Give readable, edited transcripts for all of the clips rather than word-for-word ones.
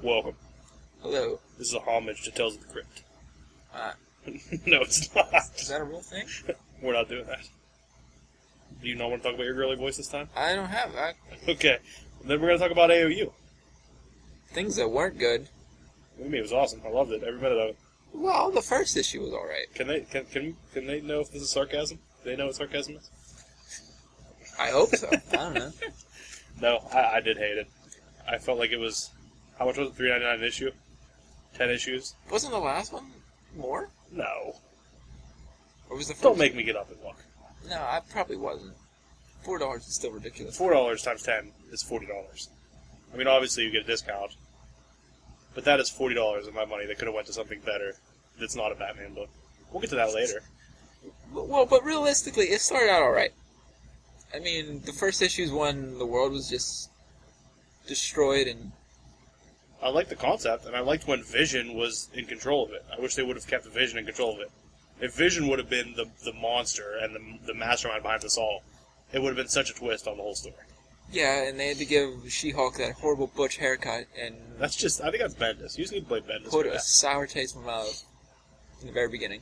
Welcome. Hello. This is a homage to Tales of the Crypt. Ah. No, it's not. Is that a real thing? We're not doing that. Do you not want to talk about your girly voice this time? I don't have. Okay. Then we're going to talk about AOU. Things that weren't good. I mean, it was awesome. I loved it. Every minute of it. Well, the first issue was alright. Can they know if this is sarcasm? Do they know what sarcasm is? I hope so. I don't know. No, I did hate it. I felt like it was... How much was it? $3.99 an issue? 10 issues? Wasn't the last one more? No. Or was the first? Don't make me get up and look. No, I probably wasn't. $4 is still ridiculous. $4 times 10 is $40. I mean, obviously you get a discount. But that is $40 of my money that could have went to something better that's not a Batman book. We'll get to that later. But realistically, it started out alright. I mean, the first issue is when the world was just destroyed and... I liked the concept, and I liked when Vision was in control of it. I wish they would have kept the Vision in control of it. If Vision would have been the monster and the mastermind behind this all, it would have been such a twist on the whole story. Yeah, and they had to give She-Hulk that horrible butch haircut and... That's just... I think that's Bendis. You just need to play Bendis put for a that. sour taste in my mouth in the very beginning.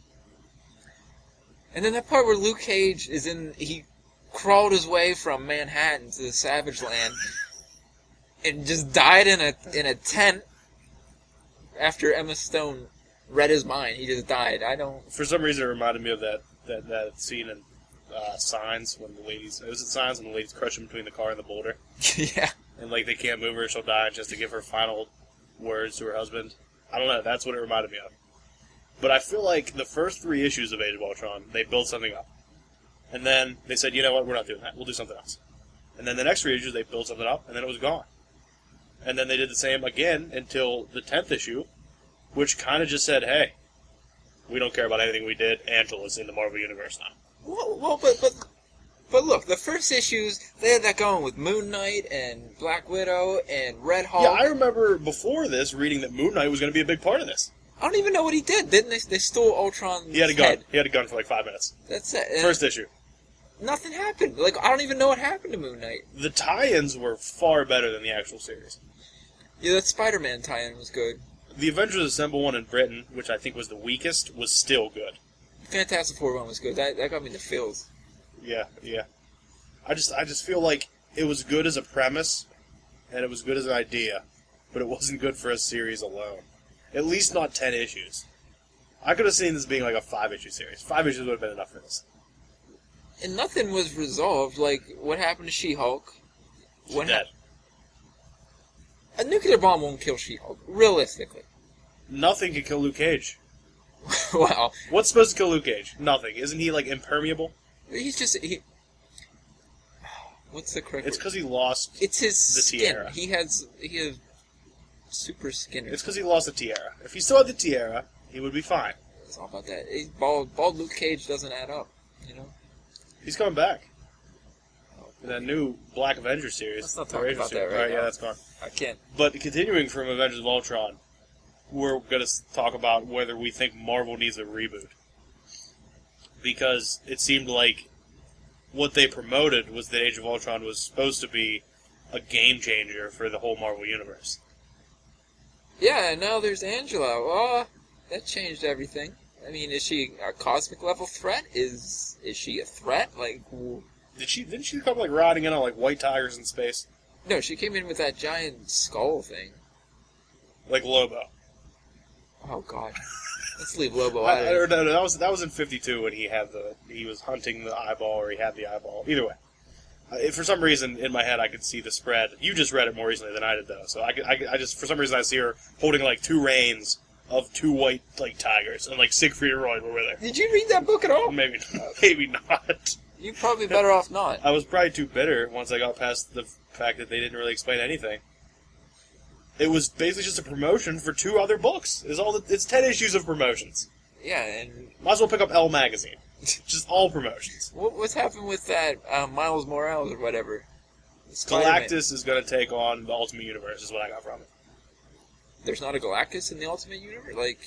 And then that part where Luke Cage is in... He crawled his way from Manhattan to the Savage Land and just died in a tent after Emma Stone read his mind. He just died. I don't... For some reason, it reminded me of that scene in Signs when the ladies... It was in Signs when the ladies crush him between the car and the boulder. Yeah. And, like, they can't move her, she'll die, just to give her final words to her husband. I don't know, that's what it reminded me of. But I feel like the first 3 issues of Age of Ultron, they built something up. And then they said, you know what, we're not doing that, we'll do something else. And then the next 3 issues, they built something up, and then it was gone. And then they did the same again until the 10th issue, which kind of just said, hey, we don't care about anything we did, Angela's in the Marvel Universe now. Well, but look, the first issues, they had that going with Moon Knight and Black Widow and Red Hulk. Yeah, I remember before this reading that Moon Knight was going to be a big part of this. I don't even know what he did. Didn't they? They stole Ultron's He had a gun. head. He had a gun for like 5 minutes. That's it. And First issue. nothing happened. Like, I don't even know what happened to Moon Knight. The tie-ins were far better than the actual series. Yeah, that Spider-Man tie-in was good. The Avengers Assemble one in Britain, which I think was the weakest, was still good. Fantastic Four one was good. That got me the feels. Yeah. I just feel like it was good as a premise, and it was good as an idea, but it wasn't good for a series alone. At least not 10 issues. I could have seen this being like a 5-issue series. 5 issues would have been enough for this. And nothing was resolved. Like, what happened to She-Hulk? She's dead. A nuclear bomb won't kill She-Hulk, realistically. Nothing can kill Luke Cage. Well, What's supposed to kill Luke Cage? Nothing. Isn't he, like, impermeable? he's just... What's the correct It's word? because he lost It's his the skin. tiara. He has super skin. It's because he lost the tiara. If he still had the tiara, he would be fine. It's all about that. Bald Luke Cage doesn't add up, you know? He's coming back. In that new Black Avenger series. Let's not talk Or Avenger about that series. right Yeah, now. that's gone. I can't. But continuing from Avengers of Ultron, we're going to talk about whether we think Marvel needs a reboot. Because it seemed like what they promoted was that Age of Ultron was supposed to be a game changer for the whole Marvel Universe. Yeah, and now there's Angela. Well, that changed everything. I mean, is she a cosmic level threat? Is she a threat? Like, Didn't she come like riding in on like white tigers in space? no, she came in with that giant skull thing. Like Lobo. Oh God, let's leave Lobo out of it. No, that was in 52 when he was hunting the eyeball, or he had the eyeball. Either way, for some reason in my head I could see the spread. You just read it more recently than I did, though. So I just for some reason I see her holding like 2 reins of 2 white like tigers, and like Siegfried and Roy were with her. Did you read that book at all? Maybe not. Maybe not. You're probably better off not. I was probably too bitter once I got past the fact that they didn't really explain anything. It was basically just a promotion for 2 other books. It's 10 issues of promotions. Yeah, and Might as well pick up Elle magazine. Just all promotions. what's happened with that Miles Morales or whatever? Spider-Man. Galactus is going to take on the Ultimate Universe, is what I got from it. There's not a Galactus in the Ultimate Universe? Like,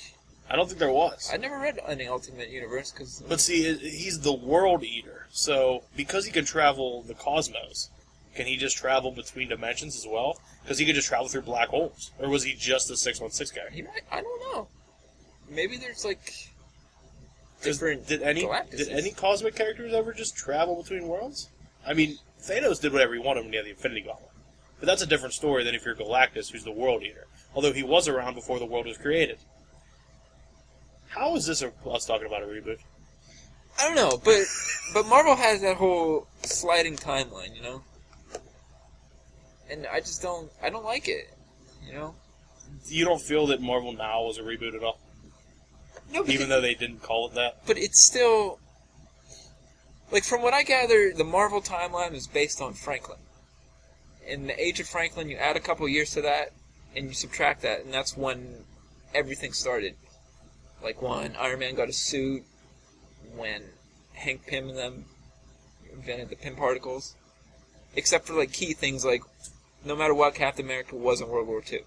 I don't think there was. I never read any Ultimate Universe, because... But see, he's the World Eater, so because he can travel the cosmos, can he just travel between dimensions as well? Because he could just travel through black holes. Or was he just a 616 guy? He might. I don't know. Maybe there's like different. Did any cosmic characters ever just travel between worlds? I mean, Thanos did whatever he wanted when he had the Infinity Gauntlet. But that's a different story than if you're Galactus, who's the World Eater. Although he was around before the world was created. How is this us talking about a reboot? I don't know, but Marvel has that whole sliding timeline, you know? And I don't like it, you know? You don't feel that Marvel Now was a reboot at all? No, even though they didn't call it that? But it's still... Like, from what I gather, the Marvel timeline is based on Franklin. In the Age of Franklin, you add a couple years to that, and you subtract that, and that's when everything started. Like, when Iron Man got a suit, when Hank Pym and them invented the Pym particles. Except for, like, key things like, no matter what Captain America was in World War II.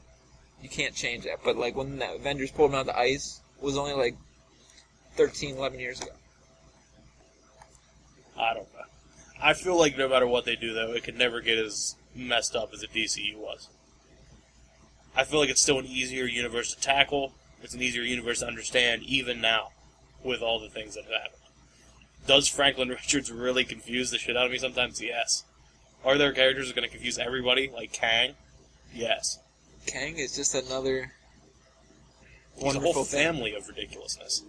You can't change that. But, like, when the Avengers pulled him out of the ice, it was only, like, 13, 11 years ago. I don't know. I feel like no matter what they do, though, it could never get as messed up as the DCU was. I feel like it's still an easier universe to tackle. It's an easier universe to understand, even now, with all the things that have happened. Does Franklin Richards really confuse the shit out of me sometimes? Yes. Are there characters that are going to confuse everybody, like Kang? Yes. Kang is just another He's a whole family of ridiculousness.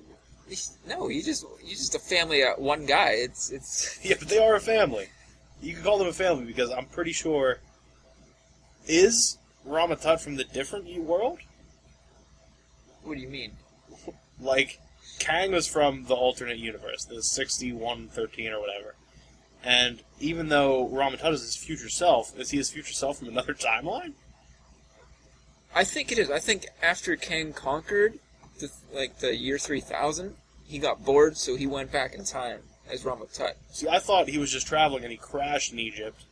No, he's just a family of one guy. It's Yeah, but they are a family. You can call them a family because I'm pretty sure... Is Ramatut from the different world? What do you mean? Like, Kang was from the alternate universe, the 6113 or whatever. And even though Ramatut is his future self, is he his future self from another timeline? I think it is. I think after Kang conquered, the year 3000, he got bored, so he went back in time as Ramatut. See, I thought he was just traveling and he crashed in Egypt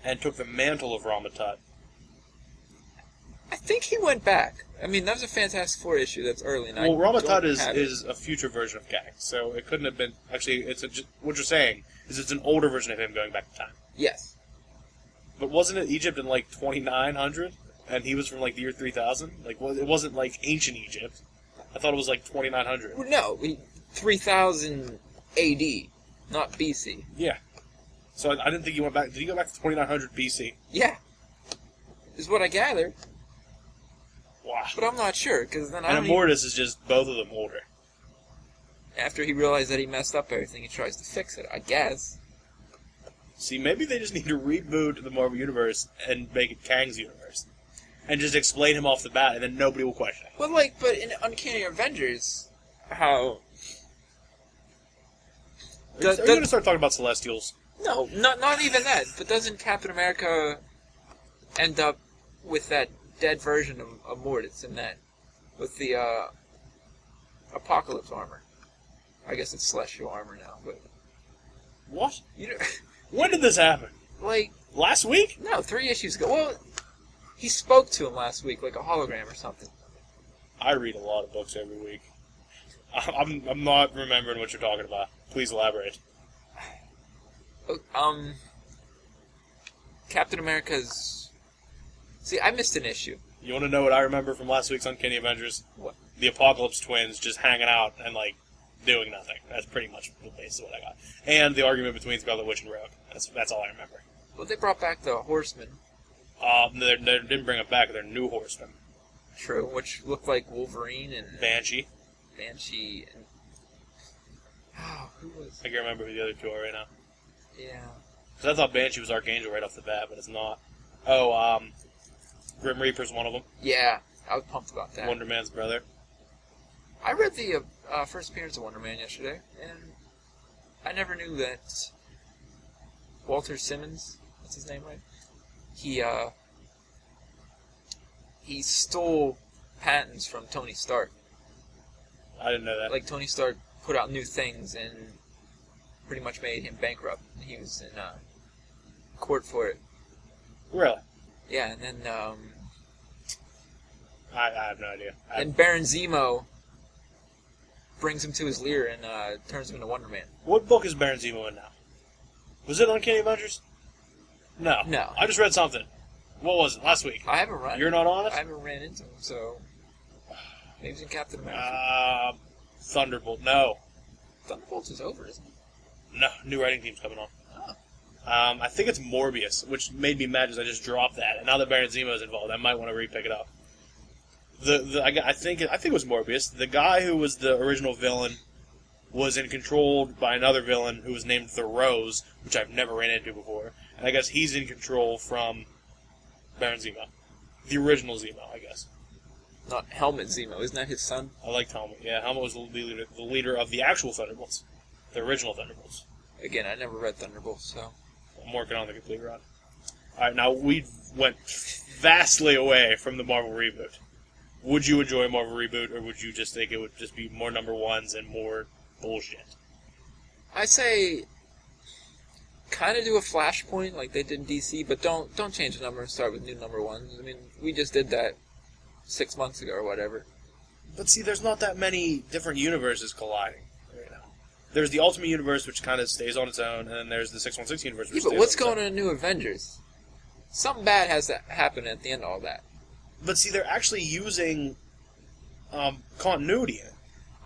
and took the mantle of Ramatut. I think he went back. I mean, that was a Fantastic Four issue that's early. And well, Ramatut is a future version of Kang, so it couldn't have been... Actually, what you're saying is it's an older version of him going back in time. Yes. But wasn't it Egypt in, like, 2900? And he was from, like, the year 3000? Like, well, it wasn't, like, ancient Egypt. I thought it was, like, 2900. Well, no, 3000 A.D., not B.C. Yeah. So I didn't think he went back... Did he go back to 2900 B.C.? Yeah. Is what I gathered. Wow. But I'm not sure, because then And Immortus is just both of them older. After he realized that he messed up everything, he tries to fix it, I guess. See, maybe they just need to reboot the Marvel Universe and make it Kang's universe. And just explain him off the bat, and then nobody will question it. Well, but in Uncanny Avengers, how... Are you going to start talking about Celestials? No, not even that. But doesn't Captain America end up with that dead version of Immortus in that? With the, Apocalypse armor. I guess it's Celestial armor now, but... What? You know, when did this happen? Like... Last week? No, 3 issues ago. Well, he spoke to him last week, like a hologram or something. I read a lot of books every week. I'm not remembering what you're talking about. Please elaborate. Captain America's... See, I missed an issue. You want to know what I remember from last week's Uncanny Avengers? What? The Apocalypse twins just hanging out and, like, doing nothing. That's pretty much the basis of what I got. And the argument between Scarlet Witch and Rogue. That's all I remember. Well, they brought back the Horsemen. They didn't bring them back. They're new Horsemen. True, which looked like Wolverine and... Banshee. And... Oh, who was... I can't remember who the other two are right now. Yeah. Because I thought Banshee was Archangel right off the bat, but it's not. Oh, Grim Reaper's one of them. Yeah, I was pumped about that. Wonder Man's brother. I read the first appearance of Wonder Man yesterday, and I never knew that Walter Simmons, that's his name, right? He stole patents from Tony Stark. I didn't know that. Like, Tony Stark put out new things and pretty much made him bankrupt. He was in court for it. Really? Yeah, and then I have no idea. and Baron Zemo brings him to his lair and turns him into Wonder Man. What book is Baron Zemo in now? Was it Uncanny Avengers? No. No. I just read something. What was it, last week? I haven't run. You're not on it? I haven't ran into him, so maybe he's in Captain America. Thunderbolt. No. Thunderbolts is over, isn't it? No, new writing team's coming on. Oh. I think it's Morbius, which made me mad because I just dropped that. And now that Baron Zemo is involved, I might want to re-pick it up. I think it was Morbius. The guy who was the original villain was controlled by another villain who was named The Rose, which I've never ran into before. And I guess he's in control from Baron Zemo. The original Zemo, I guess. Not Helmet Zemo, isn't that his son? I liked Helmet. Yeah, Helmet was the leader of the actual Thunderbolts. The original Thunderbolts. Again, I never read Thunderbolts, so... I'm working on the complete run. Alright, now we went vastly away from the Marvel reboot. Would you enjoy a Marvel reboot, or would you just think it would just be more number ones and more bullshit? I say... kind of do a Flashpoint like they did in DC, but don't change the number and start with new number ones. I mean, we just did that 6 months ago or whatever. But see, there's not that many different universes colliding right now. There's the Ultimate Universe, which kind of stays on its own, and then there's the 616 Universe, which but stays what's on its going on in New Avengers? Something bad has to happen at the end of all that. But see, they're actually using continuity in it.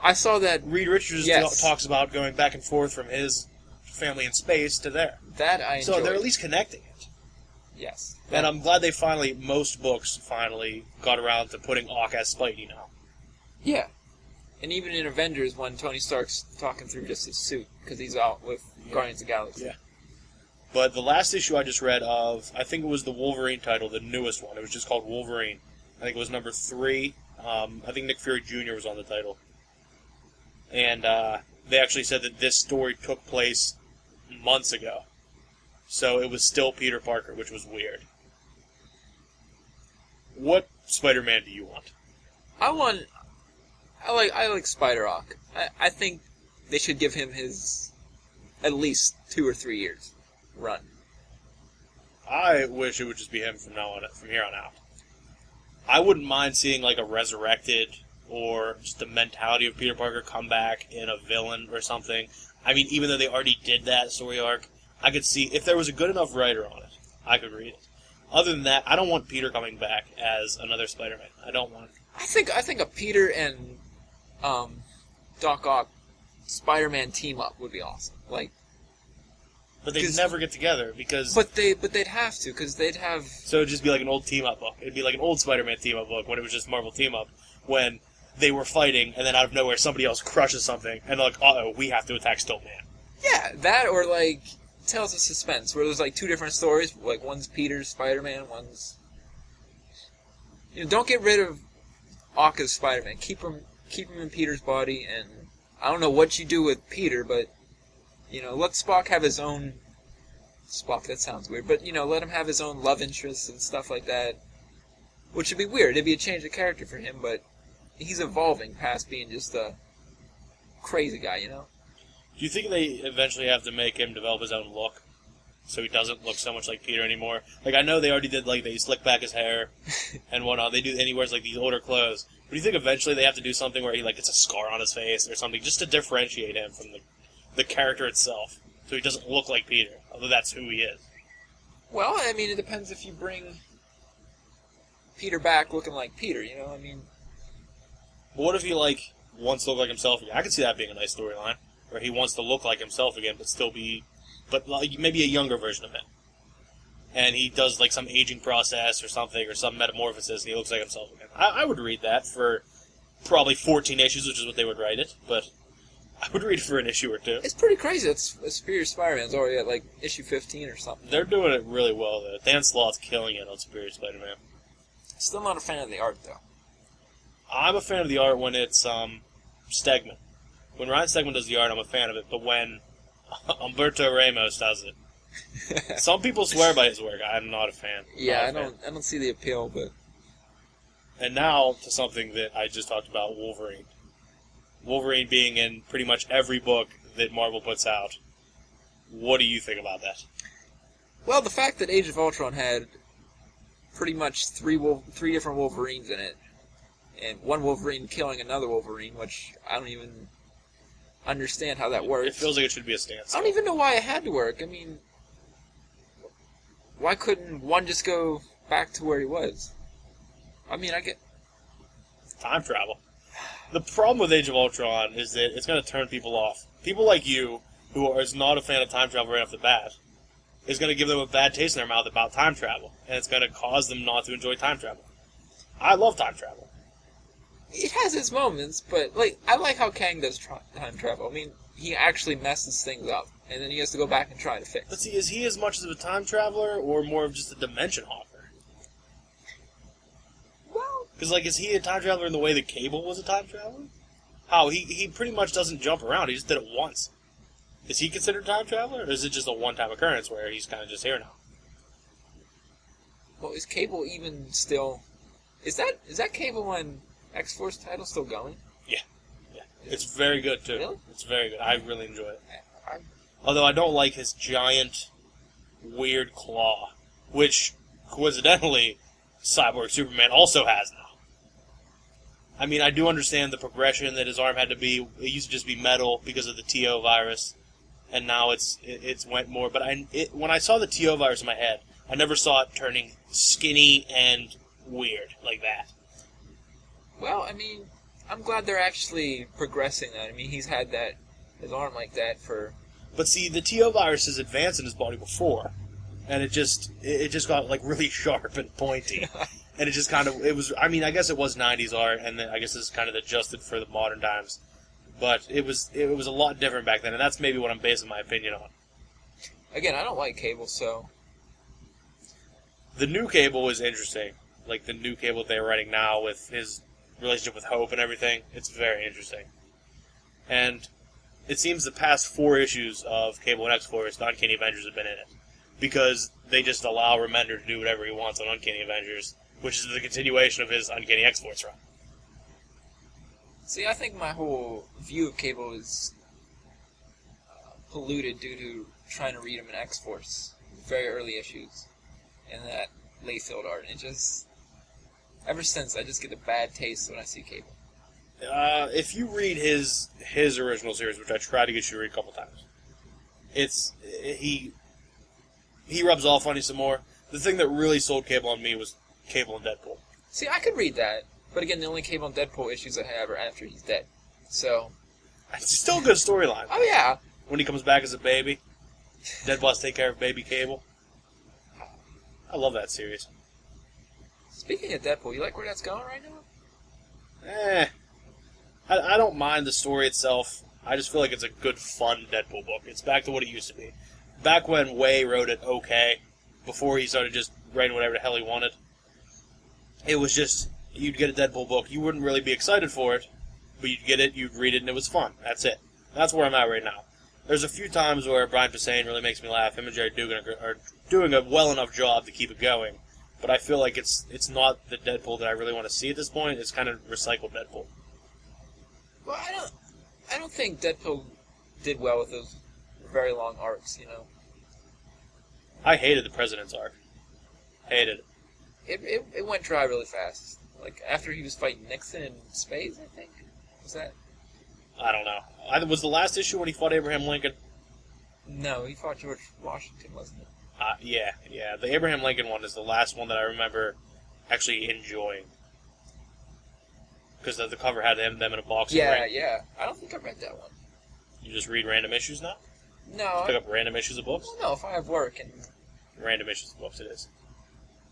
I saw that... Reed Richards talks about going back and forth from his family in space to there. That I enjoyed. So they're at least connecting it. Yes. And I'm glad most books finally got around to putting Ock as Spidey now. Yeah. And even in Avengers, when Tony Stark's talking through just his suit, because he's out with Guardians of the Galaxy. Yeah. But the last issue I just read of, I think it was the Wolverine title, the newest one. It was just called Wolverine. I think it was number 3. I think Nick Fury Jr. was on the title. And they actually said that this story took place months ago. So it was still Peter Parker, which was weird. What Spider-Man do you want? I like Spider-Ock. I think they should give him his at least 2 or 3 years run. I wish it would just be him from here on out. I wouldn't mind seeing like a resurrected or just the mentality of Peter Parker come back in a villain or something. I mean, even though they already did that story arc, I could see if there was a good enough writer on it, I could read it. Other than that, I don't want Peter coming back as another Spider-Man. I don't want it. I think a Peter and Doc Ock Spider-Man team up would be awesome. But they'd never get together because. But they'd have to because they'd have. So it'd just be like an old team up book. It'd be like an old Spider-Man team up book when it was just Marvel team up when they were fighting and then out of nowhere somebody else crushes something and they're like, uh-oh, we have to attack Still-Man. Yeah, that or like Tales of Suspense where there's like 2 different stories. Like one's Peter's Spider-Man, one's. Don't get rid of Ock as Spider-Man. Keep him in Peter's body, and I don't know what you do with Peter, but let Spock have his own. Spock, that sounds weird, but let him have his own love interests and stuff like that, which would be weird. It'd be a change of character for him, but he's evolving past being just a crazy guy, Do you think they eventually have to make him develop his own look, so he doesn't look so much like Peter anymore? Like I know they already did, they slick back his hair and whatnot. And he wears these older clothes. But do you think eventually they have to do something where he gets a scar on his face or something just to differentiate him from the character itself, so he doesn't look like Peter, although that's who he is? Well, I mean, it depends if you bring Peter back looking like Peter, But what if he wants to look like himself again? I could see that being a nice storyline, where he wants to look like himself again, but maybe a younger version of him. And he does some aging process or something, or some metamorphosis, and he looks like himself again. I would read that for probably 14 issues, which is what they would write it, but I would read it for an issue or 2. It's pretty crazy that Superior Spider-Man's already at issue 15 or something. They're doing it really well, though. Dan Slott's killing it on Superior Spider-Man. Still not a fan of the art, though. I'm a fan of the art when it's Stegman. When Ryan Stegman does the art, I'm a fan of it, but when Humberto Ramos does it, some people swear by his work. I'm not a fan. Yeah, I don't see the appeal, but... And now to something that I just talked about, Wolverine. Wolverine being in pretty much every book that Marvel puts out. What do you think about that? Well, the fact that Age of Ultron had pretty much three different Wolverines in it, and one Wolverine killing another Wolverine, which I don't even understand how that works. It feels like it should be a stance. I don't even know why it had to work. I mean, why couldn't one just go back to where he was. I mean, I get... Time travel. The problem with Age of Ultron is that it's going to turn people off. People like you, is not a fan of time travel right off the bat, is going to give them a bad taste in their mouth about time travel, and it's going to cause them not to enjoy time travel. I love time travel. It has its moments, but like I like how Kang does time travel. I mean, he actually messes things up, and then he has to go back and try to fix. But see, is he as much of a time traveler, or more of just a dimension hopper? Well, because like, is he a time traveler in the way that Cable was a time traveler? How he pretty much doesn't jump around. He just did it once. Is he considered a time traveler, or is it just a one-time occurrence where he's kind of just here now? well, is Cable even still? Is that Cable and X-Force title still going? Yeah. It's very good too. Really? It's very good. I really enjoy it. I, Although I don't like his giant, weird claw, which, coincidentally, Cyborg Superman also has now. I mean, I do understand the progression that his arm had to be. It used to just be metal because of the TO virus, and now it's went more. But when I saw the TO virus in my head, I never saw it turning skinny and weird like that. well, I mean, I'm glad they're actually progressing that. I mean, he's had his arm like that for... But see, the TO virus has advanced in his body before, and it just got like really sharp and pointy, and it just kind of I mean, I guess it was '90s art, and then I guess it's kind of adjusted for the modern times, but it was a lot different back then, and that's maybe what I'm basing my opinion on. Again, I don't like Cable, so... The new Cable is interesting, like the new Cable that they're writing now with his relationship with Hope and everything. It's very interesting, and it seems the past 4 issues of Cable and X-Force, the Uncanny Avengers have been in it. Because they just allow Remender to do whatever he wants on Uncanny Avengers, which is the continuation of his Uncanny X-Force run. See, I think my whole view of Cable is polluted due to trying to read him in X-Force. Very early issues. And that Layfield art. It just... Ever since, I just get a bad taste when I see Cable. If you read his original series, which I tried to get you to read a couple times, he rubs off on you some more. The thing that really sold Cable on me was Cable and Deadpool. See, I could read that, but again, the only Cable and Deadpool issues I have are after he's dead. So... It's still a good storyline. Oh, yeah. When he comes back as a baby, Deadpool has to take care of baby Cable. I love that series. Speaking of Deadpool, you like where that's going right now? I don't mind the story itself. I just feel like it's a good, fun Deadpool book. It's back to what it used to be. Back when Way wrote it okay, before he started just writing whatever the hell he wanted. It was just, you'd get a Deadpool book, you wouldn't really be excited for it, but you'd get it, you'd read it, and it was fun. That's it. That's where I'm at right now. There's a few times where Brian Posehn really makes me laugh. Him and Jerry Dugan are doing a well enough job to keep it going, but I feel like it's not the Deadpool that I really want to see at this point. It's kind of recycled Deadpool. Well, I don't think Deadpool did well with those very long arcs, you know. I hated the President's arc. Hated it. It went dry really fast. Like, after he was fighting Nixon in space, I think? Was that? I don't know. Was the last issue when he fought Abraham Lincoln? No, he fought George Washington, wasn't it? Yeah. The Abraham Lincoln one is the last one that I remember actually enjoying. Because the cover had them in a boxing ring. Yeah. I don't think I read that one. You just read random issues now? No. Just pick up random issues of books? Well, no, if I have work and... Random issues of books it is.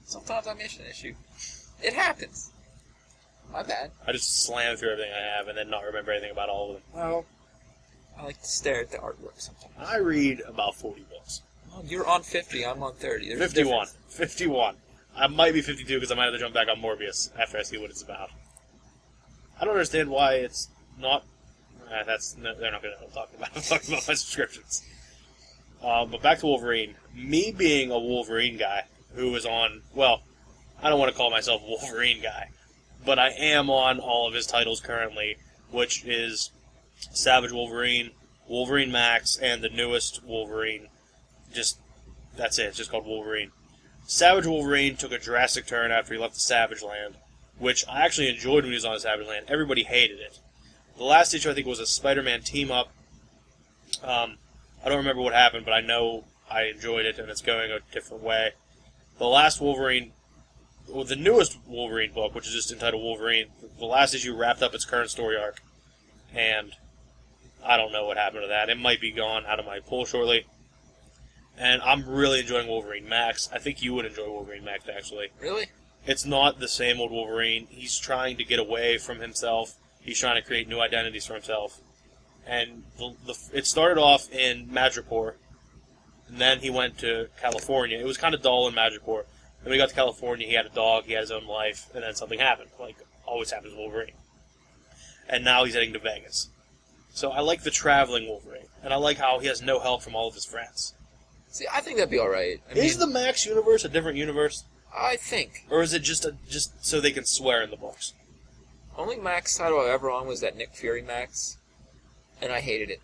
Sometimes I miss an issue. It happens. My bad. I just slam through everything I have and then not remember anything about all of them. Well, I like to stare at the artwork sometimes. I read about 40 books. Well, you're on 50, I'm on 30. There's 51. 51. I might be 52 because I might have to jump back on Morbius after I see what it's about. I don't understand why it's not... they're not going to talk about it. I'm talking about my subscriptions. But back to Wolverine. Me being a Wolverine guy who is on... Well, I don't want to call myself a Wolverine guy, but I am on all of his titles currently, which is Savage Wolverine, Wolverine Max, and the newest Wolverine. That's it. It's just called Wolverine. Savage Wolverine took a drastic turn after he left the Savage Land, which I actually enjoyed when he was on the Savage Land. Everybody hated it. The last issue, I think, was a Spider-Man team-up. I don't remember what happened, but I know I enjoyed it, and it's going a different way. The last Wolverine the newest Wolverine book, which is just entitled Wolverine, the last issue wrapped up its current story arc, and I don't know what happened to that. It might be gone out of my pull shortly. And I'm really enjoying Wolverine Max. I think you would enjoy Wolverine Max, actually. Really? It's not the same old Wolverine. He's trying to get away from himself. He's trying to create new identities for himself. And it started off in Madripoor, and then he went to California. It was kind of dull in Madripoor. Then when he got to California, he had a dog, he had his own life, and then something happened, like always happens with Wolverine. And now he's heading to Vegas. So I like the traveling Wolverine, and I like how he has no help from all of his friends. See, I think that'd be alright. Is the Max universe a different universe? I think. Or is it just so they can swear in the books? Only Max title I ever on was that Nick Fury Max, and I hated it.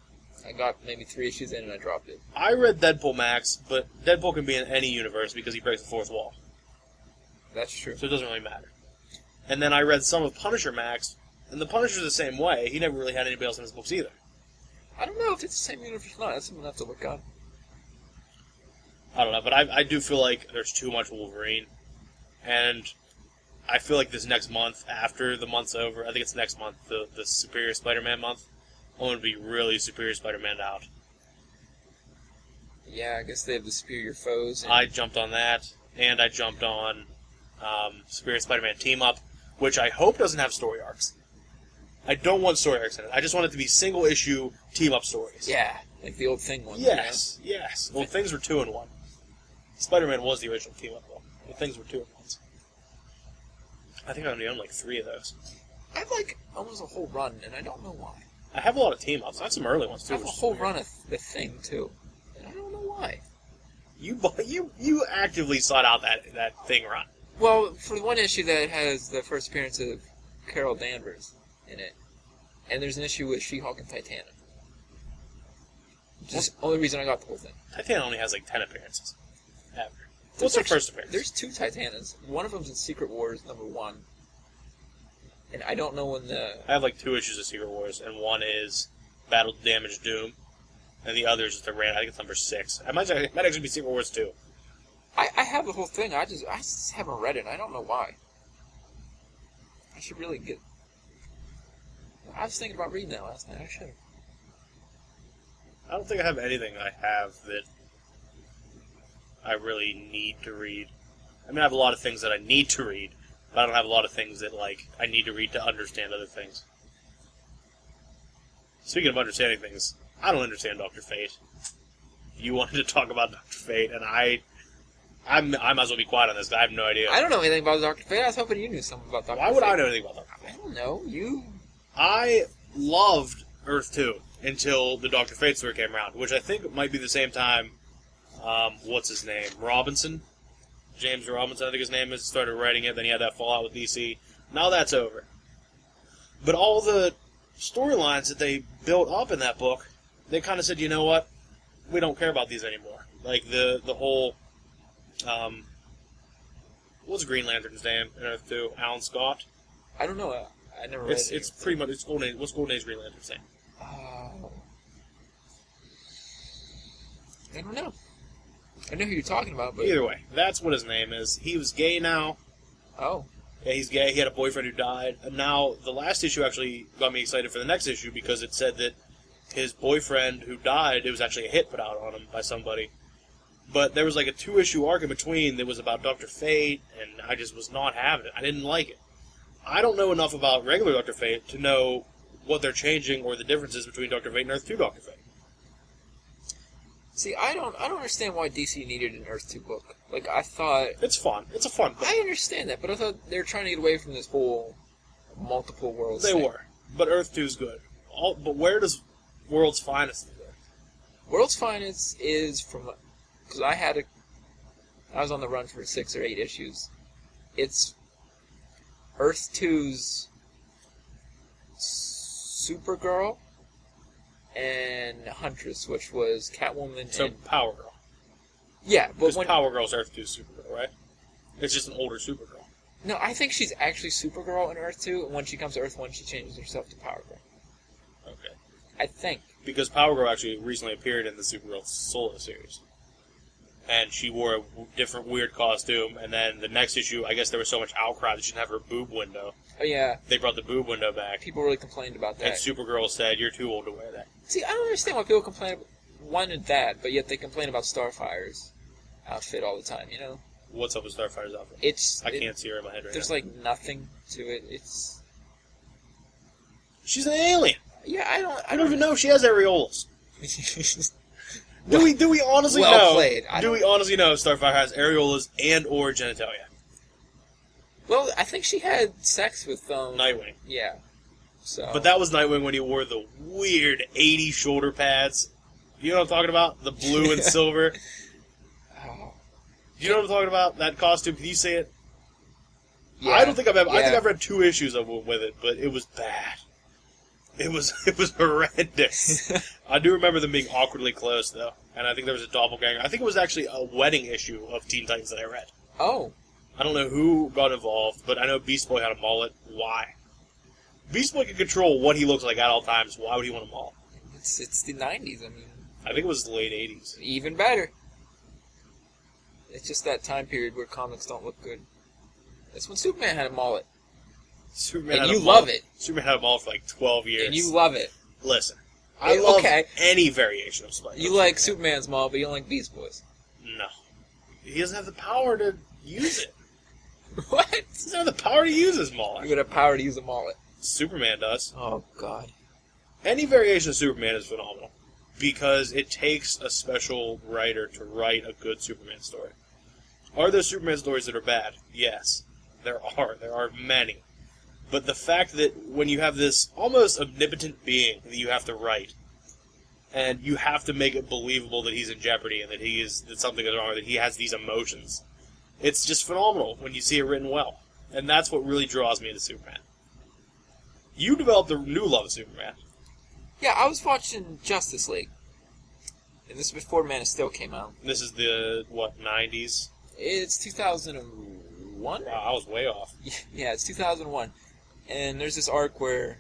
I got maybe 3 issues in and I dropped it. I read Deadpool Max, but Deadpool can be in any universe because he breaks the fourth wall. That's true. So it doesn't really matter. And then I read some of Punisher Max, and the Punisher's the same way. He never really had anybody else in his books either. I don't know if it's the same universe or not. That's something I have to look on. I don't know, but I do feel like there's too much Wolverine. And I feel like this next month, after the month's over, I think it's next month, the Superior Spider-Man month, I'm going to be really Superior Spider-Man out. Yeah, I guess they have the Superior Foes. I jumped on that, and I jumped on Superior Spider-Man Team Up, which I hope doesn't have story arcs. I don't want story arcs in it. I just want it to be single-issue team-up stories. Yeah, like the old Thing one. Yes, you know? Yes. Well, Things were 2-in-1. Spider-Man was the original team-up one. The Things were 2-in-1s. I think I only own like 3 of those. I have like almost a whole run, and I don't know why. I have a lot of team-ups. I have some early ones, too. I have a whole run of the Thing, too. And I don't know why. You actively sought out that Thing run. Well, for the one issue that has the first appearance of Carol Danvers in it, and there's an issue with She-Hulk and Titania. Just the only reason I got the whole thing. Titania only has like 10 appearances. Ever. What's her first appearance? There's 2 Titanas. One of them's in Secret Wars #1. And I don't know when I have like 2 issues of Secret Wars, and one is Battle Damage Doom, and the other is just a random. I think it's number 6. It might actually be Secret Wars 2. I have the whole thing. I just haven't read it. And I don't know why. I should really get. I was thinking about reading that last night. I should. I don't think I have anything I have that I really need to read. I mean, I have a lot of things that I need to read, but I don't have a lot of things that like I need to read to understand other things. Speaking of understanding things, I don't understand Dr. Fate. You wanted to talk about Dr. Fate, and I might as well be quiet on this, because I have no idea. I don't know anything about Dr. Fate. I was hoping you knew something about Dr. Fate. Why would I know anything about Dr. Fate? I don't know. You... I loved Earth 2 until the Dr. Fate story came around, which I think might be the same time, what's his name? Robinson? James Robinson, I think his name is, started writing it, then he had that fallout with DC. Now that's over. But all the storylines that they built up in that book, they kind of said, you know what? We don't care about these anymore. Like, the whole... what's Green Lantern's name in Earth 2? Alan Scott? I don't know. I never read it. It's pretty much... What's Golden Age Green Lantern's name? I don't know. I know who you're talking about, but... Either way, that's what his name is. He was gay now. Oh. Yeah, he's gay. He had a boyfriend who died. And now, the last issue actually got me excited for the next issue because it said that his boyfriend who died, it was actually a hit put out on him by somebody. But there was like a 2-issue arc in between that was about Dr. Fate, and I just was not having it. I didn't like it. I don't know enough about regular Dr. Fate to know what they're changing or the differences between Dr. Fate and Earth 2 Dr. Fate. See, I don't understand why DC needed an Earth 2 book. Like, I thought... It's fun. It's a fun book. I understand that, but I thought they were trying to get away from this whole multiple worlds They thing. were. But Earth 2 is good. But where does World's Finest live? World's Finest is from... Because I was on the run for 6 or 8 issues. It's Earth 2's Supergirl and Huntress, which was Catwoman So and... Power Girl. Yeah, but Because when... Power Girl's Earth 2 Supergirl, right? It's just an older Supergirl. No, I think she's actually Supergirl in Earth 2, and when she comes to Earth 1, she changes herself to Power Girl. Okay. I think. Because Power Girl actually recently appeared in the Supergirl solo series. and she wore a different weird costume. And then the next issue, I guess there was so much outcry that she didn't have her boob window. Oh, yeah. They brought the boob window back. People really complained about that. And Supergirl said, "You're too old to wear that." See, I don't understand why people complain about one and that, but yet they complain about Starfire's outfit all the time, you know? What's up with Starfire's outfit? I can't see her in my head right there's now. like nothing to it. It's... She's an alien. Yeah, I don't even know if she has areolas. Do we honestly well know? Played. Do we honestly know if Starfire has areolas and or genitalia? Well, I think she had sex with Nightwing. Yeah. So. But that was Nightwing when he wore the weird 80s shoulder pads. You know what I'm talking about? The blue and silver. Oh. Do you know what I'm talking about? That costume? Can you say it? Yeah. I don't think I've ever. Yeah. I think I've read 2 issues of it with it, but it was bad. It was horrendous. I do remember them being awkwardly close though, and I think there was a doppelganger. I think it was actually a wedding issue of Teen Titans that I read. Oh. I don't know who got involved, but I know Beast Boy had a mullet. Why? Beast Boy can control what he looks like at all times. Why would he want a mullet? It's the 90s. I mean. I think it was the late 80s. Even better. It's just that time period where comics don't look good. That's when Superman had a mullet. Superman and had you a mullet. love it. Superman had a mullet for like 12 years. And you love it. Listen, I love okay. any variation of Spider-Man. You like Superman's mullet, but you don't like Beast Boy's. No. He doesn't have the power to use it. What? He doesn't have the power to use his mullet. You would have power to use a mullet. Superman does. Oh, God. Any variation of Superman is phenomenal. Because it takes a special writer to write a good Superman story. Are there Superman stories that are bad? Yes. There are. There are many. But the fact that when you have this almost omnipotent being that you have to write, and you have to make it believable that he's in jeopardy and that something is wrong, or that he has these emotions, it's just phenomenal when you see it written well. And that's what really draws me into Superman. You developed a new love of Superman. Yeah, I was watching Justice League. And this is before Man of Steel came out. This is the, 90s? It's 2001? Wow, I was way off. Yeah, it's 2001. And there's this arc where...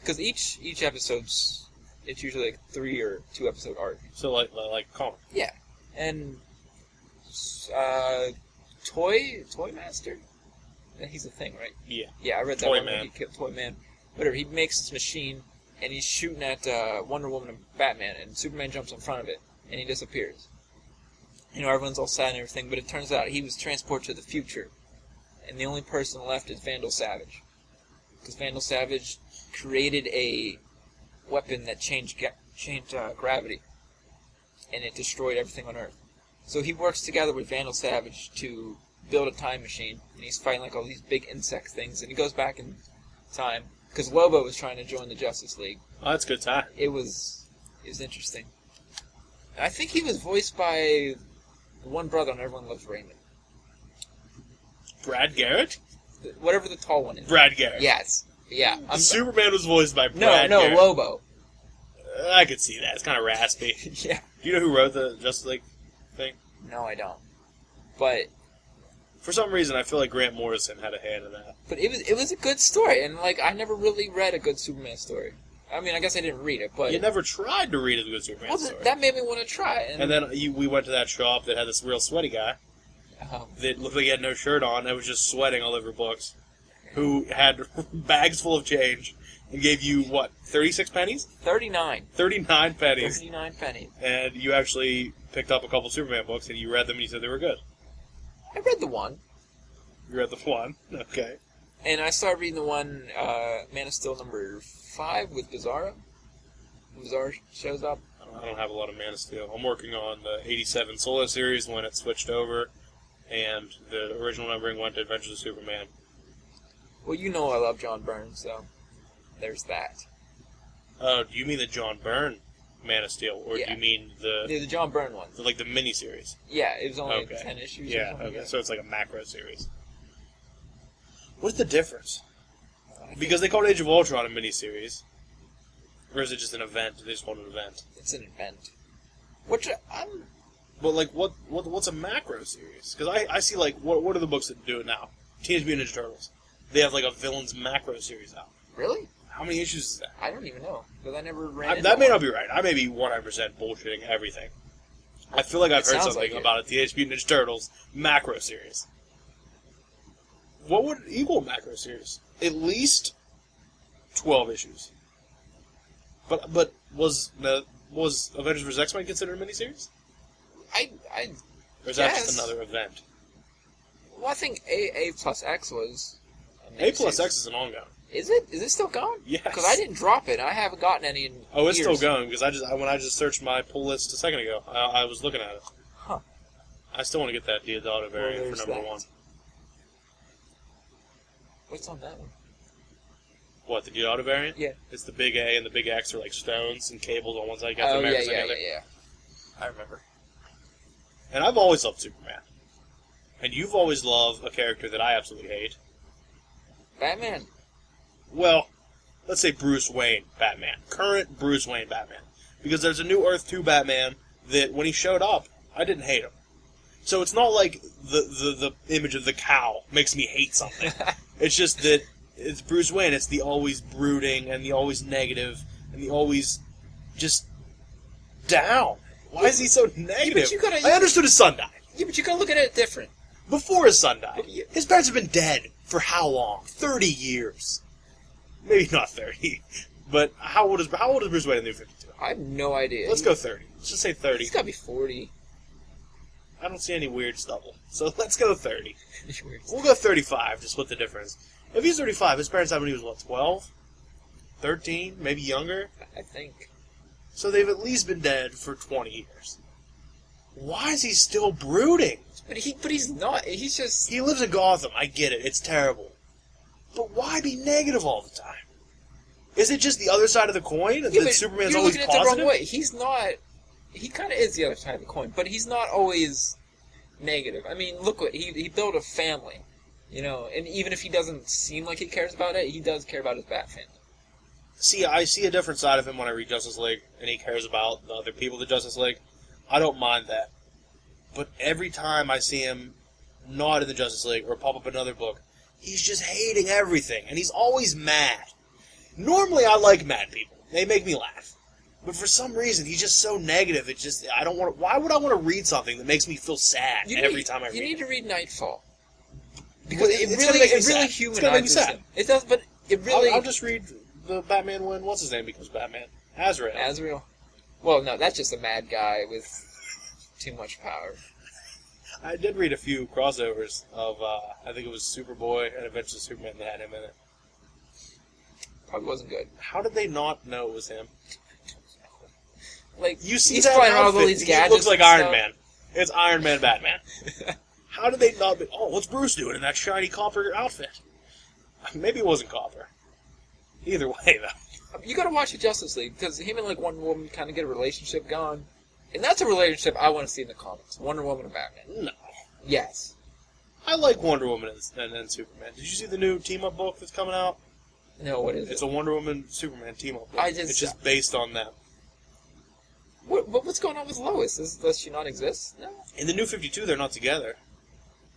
Because each episode's... It's usually like 3 or 2 episode arc. So like comic. Yeah. And... Toy Master? He's a thing, right? Yeah. Yeah, I read that Toy one. Man. Toy Man. Whatever, he makes this machine, and he's shooting at Wonder Woman and Batman, and Superman jumps in front of it, and he disappears. You know, everyone's all sad and everything, but it turns out he was transported to the future, and the only person left is Vandal Savage. Because Vandal Savage created a weapon that changed gravity, and it destroyed everything on Earth. So he works together with Vandal Savage to build a time machine, and he's fighting like all these big insect things, and he goes back in time, because Lobo was trying to join the Justice League. Oh, that's a good time. It was interesting. I think he was voiced by the one brother on Everyone Loves Raymond. Brad Garrett? Whatever the tall one is. Brad Garrett. Yes. Yeah. Superman was voiced by Brad No, Garrett. Lobo. I could see that. It's kind of raspy. Yeah. Do you know who wrote the Justice League thing? No, I don't. But for some reason, I feel like Grant Morrison had a hand in that. But it was a good story, and like I never really read a good Superman story. I mean, I guess I didn't read it, but you never tried to read a good Superman story. That made me want to try it. And then we went to that shop that had this real sweaty guy that looked like he had no shirt on and was just sweating all over books, who had bags full of change and gave you, what, 36 pennies? 39. 39 pennies. 39 pennies. And you actually picked up a couple Superman books and you read them and you said they were good. I read the one. You read the one? Okay. And I started reading the one, Man of Steel number 5 with Bizarro. Bizarro shows up. I don't have a lot of Man of Steel. I'm working on the 87 solo series when it switched over, and the original numbering went to Adventures of Superman. Well, you know I love John Byrne, so there's that. Oh, do you mean the John Byrne Man of Steel, or do you mean the John Byrne one? Like the miniseries? Yeah, it was only 10 issues. Yeah, okay, so it's like a macro series. What's the difference? Because they called Age of Ultron a miniseries. Or is it just an event? They just called it an event. It's an event. Which I'm... But, like, what's a macro series? Because I see, like, what are the books that do it now? Teenage Mutant Ninja Turtles. They have, like, a villain's macro series out. Really? How many issues is that? I don't even know. Because I never ran into That may one. not be right. I may be 100% bullshitting everything. I feel like I've heard sounds something like it. about a Teenage Mutant Ninja Turtles macro series. What would equal macro series? At least 12 issues. But was Avengers vs. X-Men considered a miniseries? I Or is that Yes. just another event? well, I think A plus X was. A plus X is an ongoing. Is it? Is it still going? Yes. Because I didn't drop it. I haven't gotten any in Oh, it's years. still going because when I just searched my pull list a second ago, I was looking at it. Huh. I still want to get that Deodato variant there's for number that. 1. What's on that one? What, the Deodato variant? Yeah. It's the big A and the big X are like stones and cables on one side, Captain Oh America's yeah, on yeah, the other. yeah. I remember. And I've always loved Superman. And you've always loved a character that I absolutely hate. Batman. Well, let's say Bruce Wayne Batman. Current Bruce Wayne Batman. Because there's a new Earth 2 Batman that, when he showed up, I didn't hate him. So it's not like the image of the cow makes me hate something. It's just that it's Bruce Wayne. It's the always brooding and the always negative and the always just down. Why is he so negative? I understood his son died. Yeah, but you gotta look at it different. Before his son died. Yeah. His parents have been dead for how long? 30 years. Maybe not 30. But how old is Bruce Wayne in the New 52? I have no idea. Let's go 30. Let's just say 30. He's gotta be 40. I don't see any weird stubble. So let's go 30. Weird. We'll go 35 to split the difference. If he's 35, his parents died when he was, what, 12? 13? Maybe younger? I think. So they've at least been dead for 20 years. Why is he still brooding? But he's not. He's just. He lives in Gotham. I get it. It's terrible. But why be negative all the time? Is it just the other side of the coin? That but Superman's you're always looking at it the positive? wrong way. He's not. He kind of is the other side of the coin, but he's not always negative. I mean, look what he built a family, and even if he doesn't seem like he cares about it, he does care about his Bat family. See, I see a different side of him when I read Justice League, and he cares about the other people of the Justice League. I don't mind that. But every time I see him not in the Justice League or pop up another book, he's just hating everything, and he's always mad. Normally, I like mad people. They make me laugh. But for some reason, he's just so negative. It just, I don't want to, why would I want to read something that makes me feel sad every time I read it? You need to read Nightfall. Because Well, it it's gonna make me really sad. It's gonna make me humanizes sad. him. It does, but it really... I'll just read the Batman when, what's his name becomes Batman? Azrael. Azrael? Well, no, that's just a mad guy with too much power. I did read a few crossovers of, I think it was Superboy and Adventures of Superman that had him in it. Probably wasn't good. How did they not know it was him? Like, You see he's that flying around with outfit, all these he gadgets looks like and Iron stuff. Man. It's Iron Man Batman. How did they not be, oh, what's Bruce doing in that shiny copper outfit? Maybe it wasn't copper. Either way, though. You gotta watch the Justice League, because him and, like, Wonder Woman kind of get a relationship going. And that's a relationship I want to see in the comics. Wonder Woman and Batman. No. Yes. I like Wonder Woman and Superman. Did you see the new team-up book that's coming out? No, what is It's it? a Wonder Woman Superman team-up book. It's just based on them. What's going on with Lois? Does she not exist? No. In the New 52, they're not together.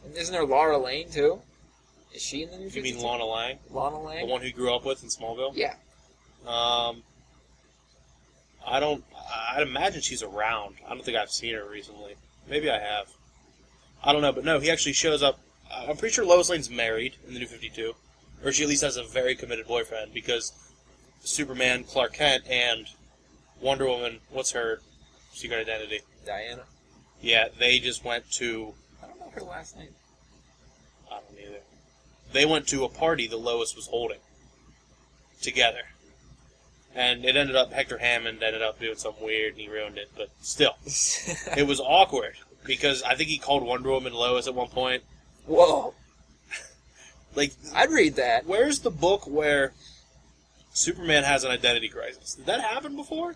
And isn't there Laura Lane, too? Is she in the New You 52? mean Lana Lang? Lana Lang? The one who grew up with in Smallville? Yeah. I'd imagine she's around. I don't think I've seen her recently. Maybe I have. I don't know, but no, he actually shows up. I'm pretty sure Lois Lane's married in the New 52. Or she at least has a very committed boyfriend, because Superman, Clark Kent, and Wonder Woman, what's her secret identity? Diana? Yeah, they just went to... I don't know her last name. I don't either. They went to a party that Lois was holding. Together. And it ended up, Hector Hammond ended up doing something weird and he ruined it, but still. It was awkward, because I think he called Wonder Woman Lois at one point. Whoa. Like, I'd read that. where's the book where Superman has an identity crisis? Did that happen before?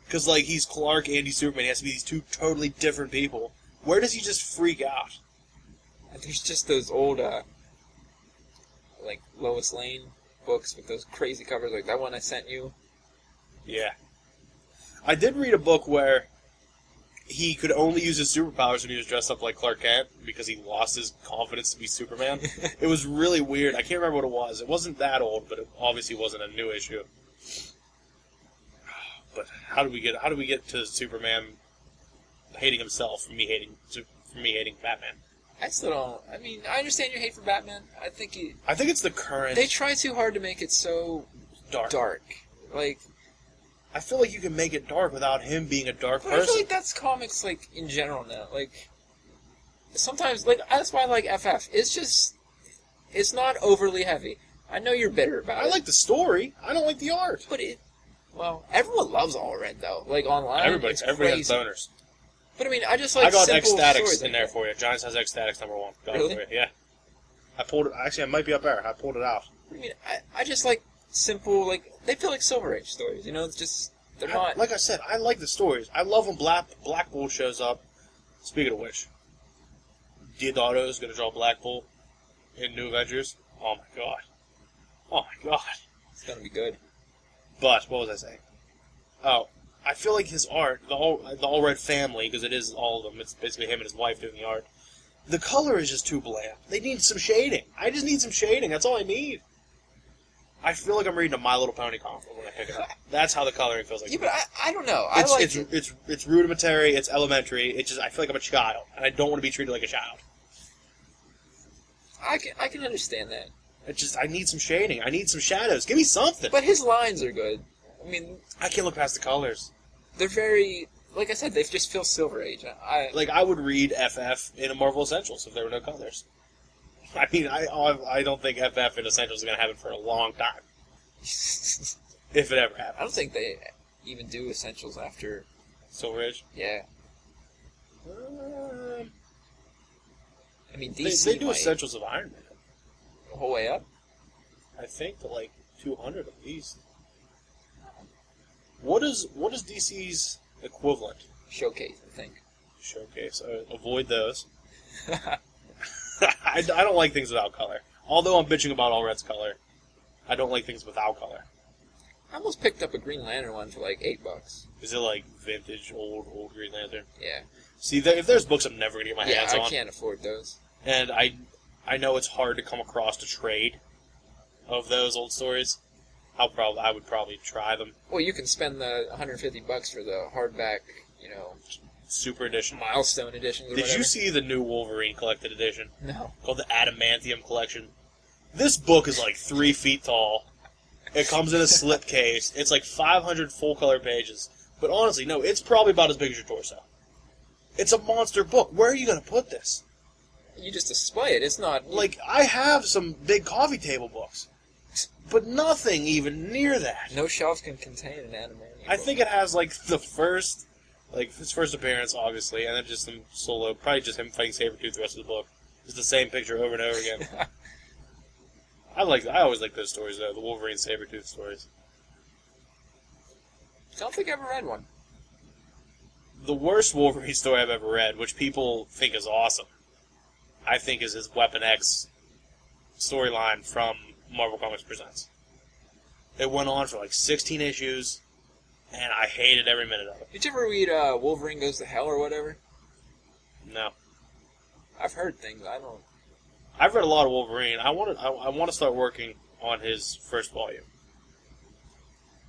Because, like, he's Clark and he's Superman. He has to be these two totally different people. Where does he just freak out? There's just those old, like, Lois Lane books with those crazy covers, like that one I sent you. Yeah. I did read a book where he could only use his superpowers when he was dressed up like Clark Kent because he lost his confidence to be Superman. It was really weird. I can't remember what it was. It wasn't that old, but it obviously wasn't a new issue. But how do we get to Superman hating himself for me hating Batman. I still don't. I mean, I understand your hate for Batman. I think it's the current. they try too hard to make it so dark. Like, I feel like you can make it dark without him being a dark but person. I feel like that's comics, like, in general now. Like, sometimes, like, that's why I like FF. It's not overly heavy. I know you're bitter about it. I like the story. I don't like the art. But well, everyone loves All Red, though. Like, online, Everybody it's has crazy. boners. But, I mean, I just like I got simple Ecstatics stories in there for you. Giants has Ecstatics #1. Got Really? it for you. Yeah. I pulled it. Actually, I might be up there. I pulled it out. I mean, I just like simple, like, they feel like Silver Age stories, you know? It's just, they're not... Like I said, I like the stories. I love when Black Bolt shows up. Speaking of which, Diodato is going to draw Black Bolt in New Avengers. Oh my god. Oh my god. It's gonna be good. But, what was I saying? Oh, I feel like his art, the All Red family, because it is all of them, it's basically him and his wife doing the art, the color is just too bland. They need some shading. I just need some shading. That's all I need. I feel like I'm reading a My Little Pony comic when I pick it up. That's how the coloring feels like. Yeah, but I don't know. It's rudimentary, it's elementary, I feel like I'm a child, and I don't want to be treated like a child. I can understand that. I need some shading. I need some shadows. Give me something. But his lines are good. I mean... I can't look past the colors. They're very... Like I said, they just feel Silver Age. I would read FF in a Marvel Essentials if there were no colors. I mean, I don't think FF in Essentials is going to happen for a long time. If it ever happens. I don't think they even do Essentials after... Silver Age? Yeah. I mean, They DC do might. Essentials of Iron Man. The whole way up? I think to like 200 at least. What is DC's equivalent? Showcase, I think. Showcase. Avoid those. I don't like things without color. Although I'm bitching about All Red's color, I don't like things without color. I almost picked up a Green Lantern one for like $8. Is it like vintage, old Green Lantern? Yeah. See, if there's books I'm never going to get my hands on. I can't afford those. And I know it's hard to come across a trade of those old stories. I would probably try them. Well, you can spend the $150 for the hardback, Super edition. milestone editions or whatever. Did you see the new Wolverine collected edition? No. Called the Adamantium Collection. This book is like 3 feet tall. It comes in a slipcase. It's like 500 full-color pages. But honestly, no, it's probably about as big as your torso. It's a monster book. Where are you going to put this? You just display it. It's not... Like, I have some big coffee table books. But nothing even near that. No shelf can contain an adamantium. I think it has, like, his first appearance, obviously, and then just some solo, probably just him fighting Sabretooth the rest of the book. Just the same picture over and over again. I always like those stories, though, the Wolverine Sabretooth stories. I don't think I ever read one. The worst Wolverine story I've ever read, which people think is awesome, I think is his Weapon X storyline from Marvel Comics Presents. It went on for like 16 issues, and I hated every minute of it. Did you ever read Wolverine Goes to Hell or whatever? No. I've heard things. I've read a lot of Wolverine. I want to start working on his first volume.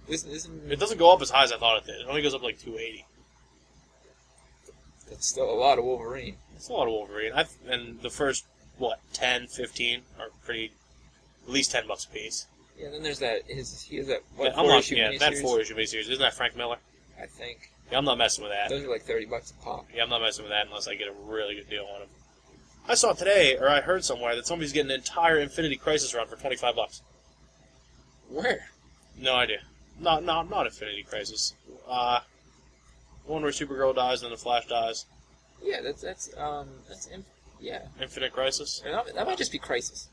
Isn't It doesn't go up as high as I thought it did. It only goes up like 280. That's still a lot of Wolverine. It's a lot of Wolverine. And the first, 10, 15 are pretty, at least $10 a piece. Yeah, and then there's that, he has that, I'm 4-issue not, miniseries? that 4-issue miniseries. Isn't that Frank Miller? I think. Yeah, I'm not messing with that. Those are like $30 a pop. Yeah, I'm not messing with that unless I get a really good deal on them. I saw today, or I heard somewhere, that somebody's getting an entire Infinity Crisis run for $25. Where? No idea. Not Infinity Crisis. One where Supergirl dies and then the Flash dies. Yeah, yeah. Infinite Crisis? That might just be Crisis.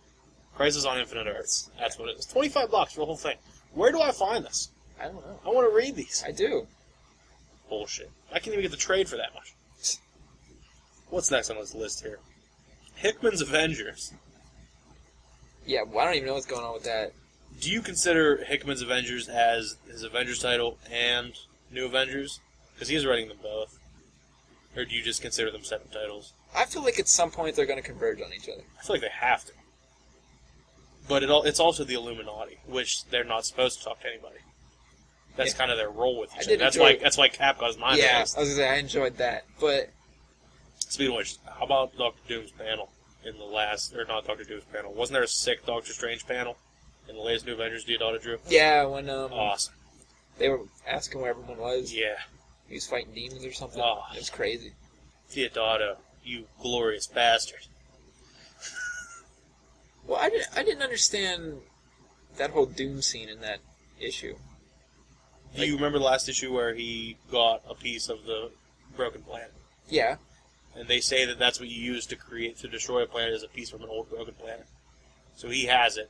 Crisis on Infinite Earths. That's what it is. $25 for the whole thing. Where do I find this? I don't know. I want to read these. I do. Bullshit. I can't even get the trade for that much. What's next on this list here? Hickman's Avengers. Yeah, well, I don't even know what's going on with that. Do you consider Hickman's Avengers as his Avengers title and New Avengers? Because he's writing them both. Or do you just consider them separate titles? I feel like at some point they're going to converge on each other. I feel like they have to. But it's also the Illuminati, which they're not supposed to talk to anybody. That's kind of their role with I each did other. enjoy- That's why Cap got his mind Yeah, I erased. was gonna say I enjoyed that, but Speaking of which, how about Doctor Doom's panel in the last, or not Doctor Doom's panel? Wasn't there a sick Doctor Strange panel in the latest New Avengers Deodato drew? yeah, when Awesome. they were asking where everyone was, Yeah. he was fighting demons or something. Oh. It was crazy. Deodato, you glorious bastard. Well, I didn't understand that whole Doom scene in that issue. Do you remember the last issue where he got a piece of the broken planet? Yeah, And they say that that's what you use to destroy a planet, is a piece from an old broken planet. So he has it,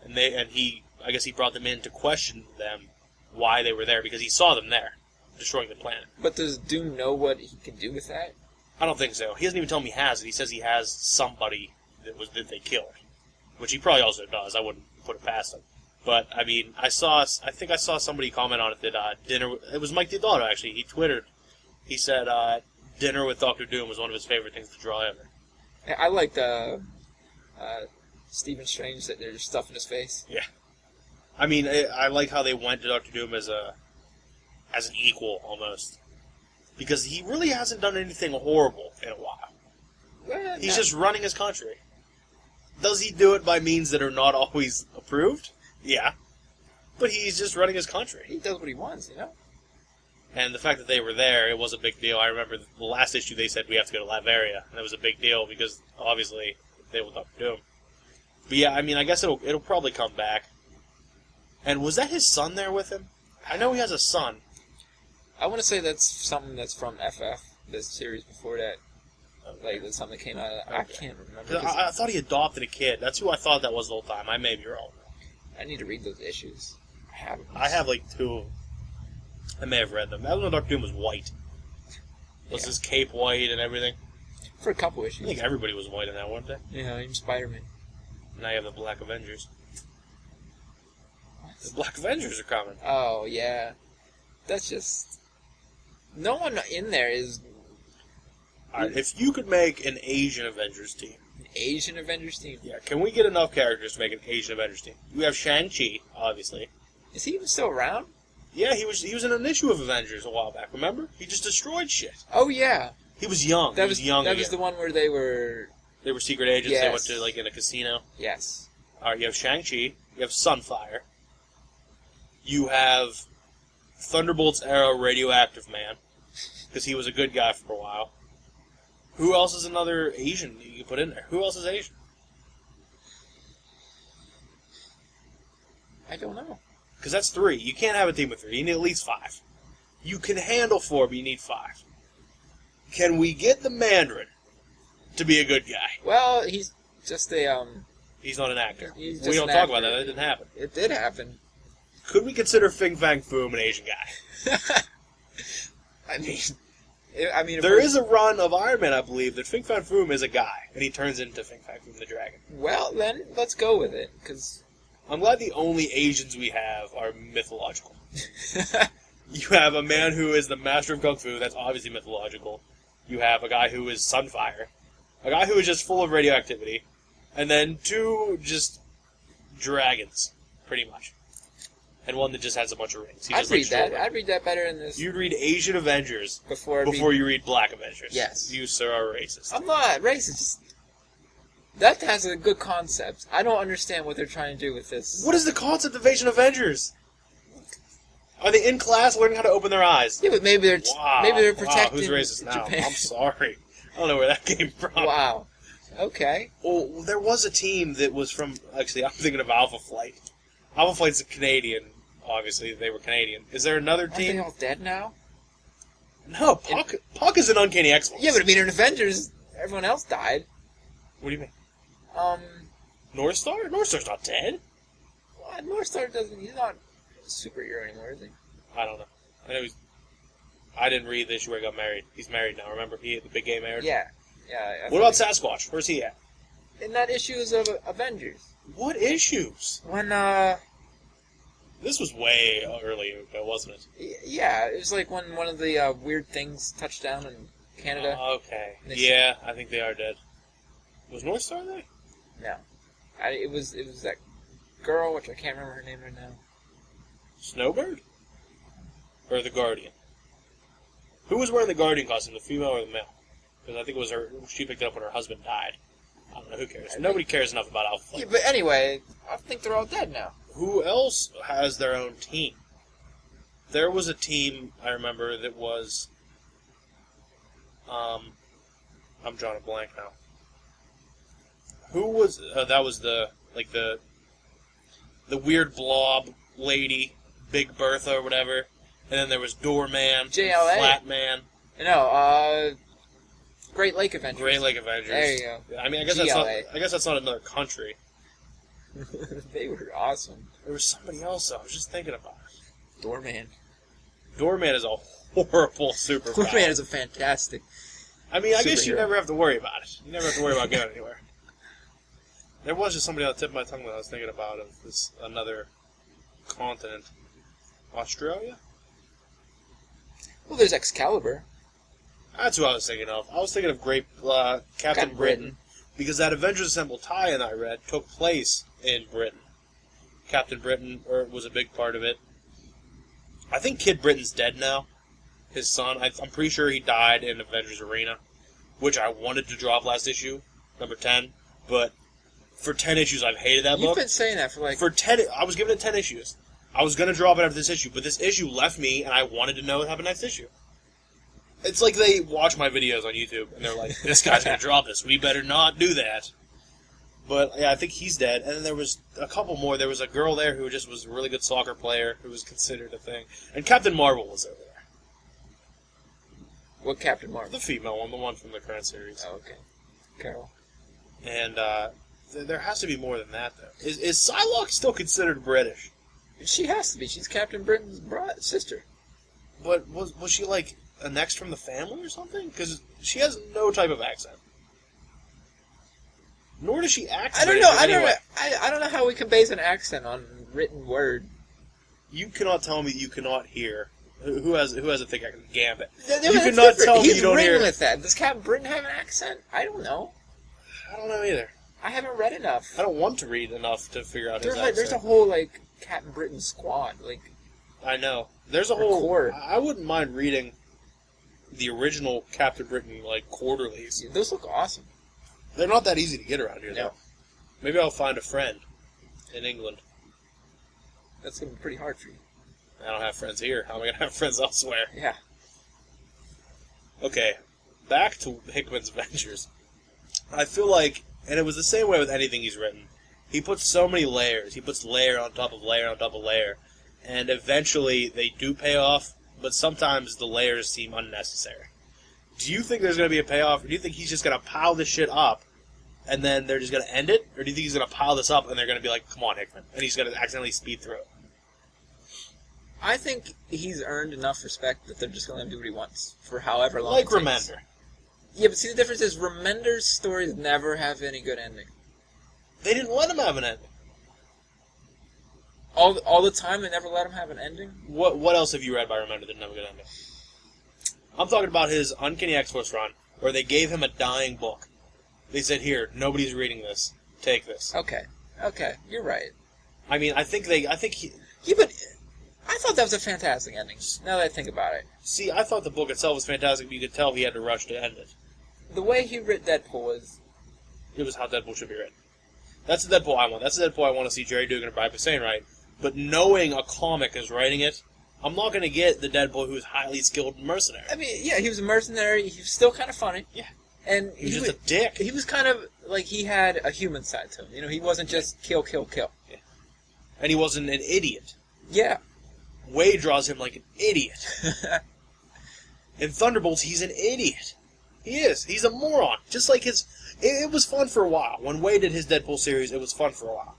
I guess he brought them in to question them why they were there, because he saw them there, destroying the planet. but does Doom know what he can do with that? I don't think so. He doesn't even tell me he has it. He says he has somebody that they killed, which he probably also does. I wouldn't put it past him. But I mean, I think I saw somebody comment on it that dinner. It was Mike Deodato actually. He twittered. He said dinner with Doctor Doom was one of his favorite things to draw ever. I liked Stephen Strange that they're just stuffing his face. Yeah. I mean, I like how they went to Doctor Doom as an equal almost, because he really hasn't done anything horrible in a while. Well, He's just running his country. Does he do it by means that are not always approved? Yeah. But he's just running his country. he does what he wants, you know. And the fact that they were there, it was a big deal. I remember the last issue they said we have to go to Latveria, and it was a big deal because obviously they will Doctor Doom. But yeah, I mean, I guess it'll probably come back. And was that his son there with him? I know he has a son. I want to say that's something that's from FF, the series before that. Like, that's something that came out of that. I can't remember. 'Cause I thought he adopted a kid. That's who I thought that was the whole time. I may be wrong. I need to read those issues. I have them. I have like two. I may have read them. I don't know. Doctor Doom was white. Was his cape white and everything? For a couple I issues. think everybody was white in that one day. Yeah, even Spider-Man. Now you have the Black Avengers. The Black Avengers are coming. Oh, yeah. That's just... No one in there is Alright, if you could make an Asian Avengers team, an Asian Avengers team. yeah, can we get enough characters to make an Asian Avengers team? You have Shang-Chi, obviously. Is he even still around? Yeah, he was in an issue of Avengers a while back, remember? He just destroyed shit. Oh, yeah. He was young. That he was young That again. was the one where they were... They were secret agents. They went Yes. to, like, in a casino. Yes. Alright, you have Shang-Chi. You have Sunfire. You have Thunderbolt's era Radioactive Man, because he was a good guy for a while. Who else is another Asian you can put in there? Who else is Asian? I don't know. Because that's 3. You can't have a team of 3. You need at least 5. You can handle 4, but you need 5. Can we get the Mandarin to be a good guy? Well, he's just a, He's not an actor. He's We just don't an talk about actor. that. That didn't happen. It did happen. Could we consider Fing Fang Foom an Asian guy? I mean, if There we're- is a run of Iron Man, I believe, that Fing Fang Foom is a guy, and he turns into Fing Fang Foom the Dragon. Well, then, let's go with it, because... I'm glad the only Asians we have are mythological. You have a man who is the master of Kung Fu, that's obviously mythological. You have a guy who is Sunfire. A guy who is just full of radioactivity. And then 2 just dragons, pretty much. And one that just has a bunch of rings. He I'd just read looks that. short. I'd read that better in this You'd read Asian Avengers before you read Black Avengers. Yes. You, sir, are racist. I'm not racist. That has a good concept. I don't understand what they're trying to do with this. What is the concept of Asian Avengers? Are they in class learning how to open their eyes? Yeah, but maybe they're Wow, protecting who's racist now? Japan. I'm sorry. I don't know where that came from. Wow. Okay. Well, there was a team that was from... Actually, I'm thinking of Alpha Flight. Alpha Flight's a Canadian. Obviously, they were Canadian. Is there another Aren't they team? all dead now? No, Puck is an Uncanny X-Men. Yeah, but I mean, in Avengers, everyone else died. What do you mean? Um, North Star? North Star's not dead. well, North Star doesn't. He's not a superhero anymore, is he? I don't know. I know I didn't read the issue where he got married. He's married now, remember? He had the big gay marriage. Yeah. Yeah. What about Sasquatch? Where's he at? in that issues of Avengers What issues? when This was way earlier ago, wasn't it? yeah, it was like when one of the weird things touched down in Canada. Okay. They- Yeah, I think they are dead. Was North Star there? No, it was that girl, which I can't remember her name right now. Snowbird? Or the Guardian? Who was wearing the Guardian costume, the female or the male? Because I think it was her. She picked it up when her husband died. I don't know. Who cares? Nobody cares enough about Alpha. Yeah, but anyway, I think they're all dead now. Who else has their own team? There was a team I remember that was. I'm drawing a blank now. Who was that? Was the weird blob lady, Big Bertha or whatever, and then there was Doorman, JLA. Flatman. No, Great Lake Avengers. Great Lake Avengers. There you go. I mean, I guess that's not another country. They were awesome. There was somebody else I was just thinking about. Doorman. Doorman is a horrible superpower. Doorman is a fantastic. I mean, I guess you superhero. never have to worry about it. You never have to worry about going anywhere. There was just somebody on the tip of my tongue that I was thinking about of this another continent. Australia? Well, there's Excalibur. That's who I was thinking of. I was thinking of Captain Britain. Because that Avengers Assemble tie-in I read took place in Britain. Captain Britain was a big part of it. I think Kid Britain's dead now. His son, I'm pretty sure he died in Avengers Arena, which I wanted to drop last issue, number 10, but for 10 issues I've hated that book. You've been saying that for 10, I was giving it 10 issues. I was going to drop it after this issue, but this issue left me, and I wanted to know what happened next issue. It's like they watch my videos on YouTube, and they're like, this guy's going to drop this, we better not do that. But, yeah, I think he's dead, and then there was a couple more. There was a girl there who just was a really good soccer player, who was considered a thing, and Captain Marvel was over there. What Captain Marvel? The female one, the one from the current series. Oh, okay. Carol. And, there has to be more than that, though. Is Psylocke still considered British? She has to be. She's Captain Britain's sister. But was she, like, a next from the family or something? Because she has no type of accent. Nor does she act. I don't know. I don't know how we can base an accent on written word. You cannot tell me you cannot hear. Who has a thick accent? Gambit. You cannot tell me you don't hear. With that. Does Captain Britain have an accent? I don't know. I don't know either. I haven't read enough. I don't want to read enough to figure out his accent. There's a whole Captain Britain squad. I know. There's a whole. Cord. I wouldn't mind reading the original Captain Britain quarterlies. Yeah, those look awesome. They're not that easy to get around here, No. though. Maybe I'll find a friend in England. That's gonna be pretty hard for you. I don't have friends here. How am I gonna have friends elsewhere? Yeah. Okay, back to Hickman's Adventures. I feel like, and it was the same way with anything he's written, he puts so many layers. He puts layer on top of layer on top of layer. And eventually they do pay off, but sometimes the layers seem unnecessary. Do you think there's going to be a payoff, or do you think he's just going to pile this shit up, and then they're just going to end it? Or do you think he's going to pile this up, and they're going to be like, come on, Hickman, and he's going to accidentally speed through it? I think he's earned enough respect that they're just going to let him do what he wants for however long Like it takes. Remender. Yeah, but see, the difference is Remender's stories never have any good ending. They didn't let him have an ending. All the time, they never let him have an ending? What else have you read by Remender that didn't have a good ending? I'm talking about his Uncanny X-Force run, where they gave him a dying book. They said, here, nobody's reading this. Take this. Okay, you're right. I mean, I think he... Yeah, but I thought that was a fantastic ending, now that I think about it. See, I thought the book itself was fantastic, but you could tell he had to rush to end it. The way he writ Deadpool was... It was how Deadpool should be written. That's the Deadpool I want. That's the Deadpool I want to see Jerry Dugan or Brian Posehn write. But knowing a comic is writing it, I'm not going to get the Deadpool who's highly skilled mercenary. I mean, yeah, he was a mercenary. He was still kind of funny. Yeah. And he was just a dick. He was kind of like he had a human side to him. You know, he wasn't just kill, kill, kill. Yeah. And he wasn't an idiot. Yeah. Wade draws him like an idiot. In Thunderbolts, he's an idiot. He is. He's a moron. Just like his... It was fun for a while. When Wade did his Deadpool series, it was fun for a while.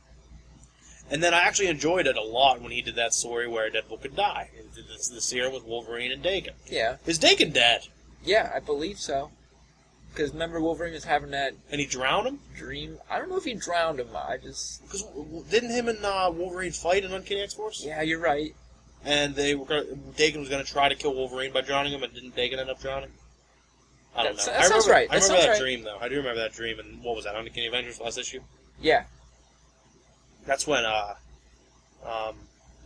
And then I actually enjoyed it a lot when he did that story where Deadpool could die. He did the serum with Wolverine and Daken. Yeah. Is Daken dead? Yeah, I believe so. Because remember Wolverine was having that... And he drowned him? Dream. I don't know if he drowned him. Because didn't him and Wolverine fight in Uncanny X-Force? Yeah, you're right. And Daken was going to try to kill Wolverine by drowning him, and didn't Daken end up drowning? I don't know. That sounds right. I remember that dream, though. I do remember that dream, and what was that, Uncanny Avengers last issue? Yeah. That's when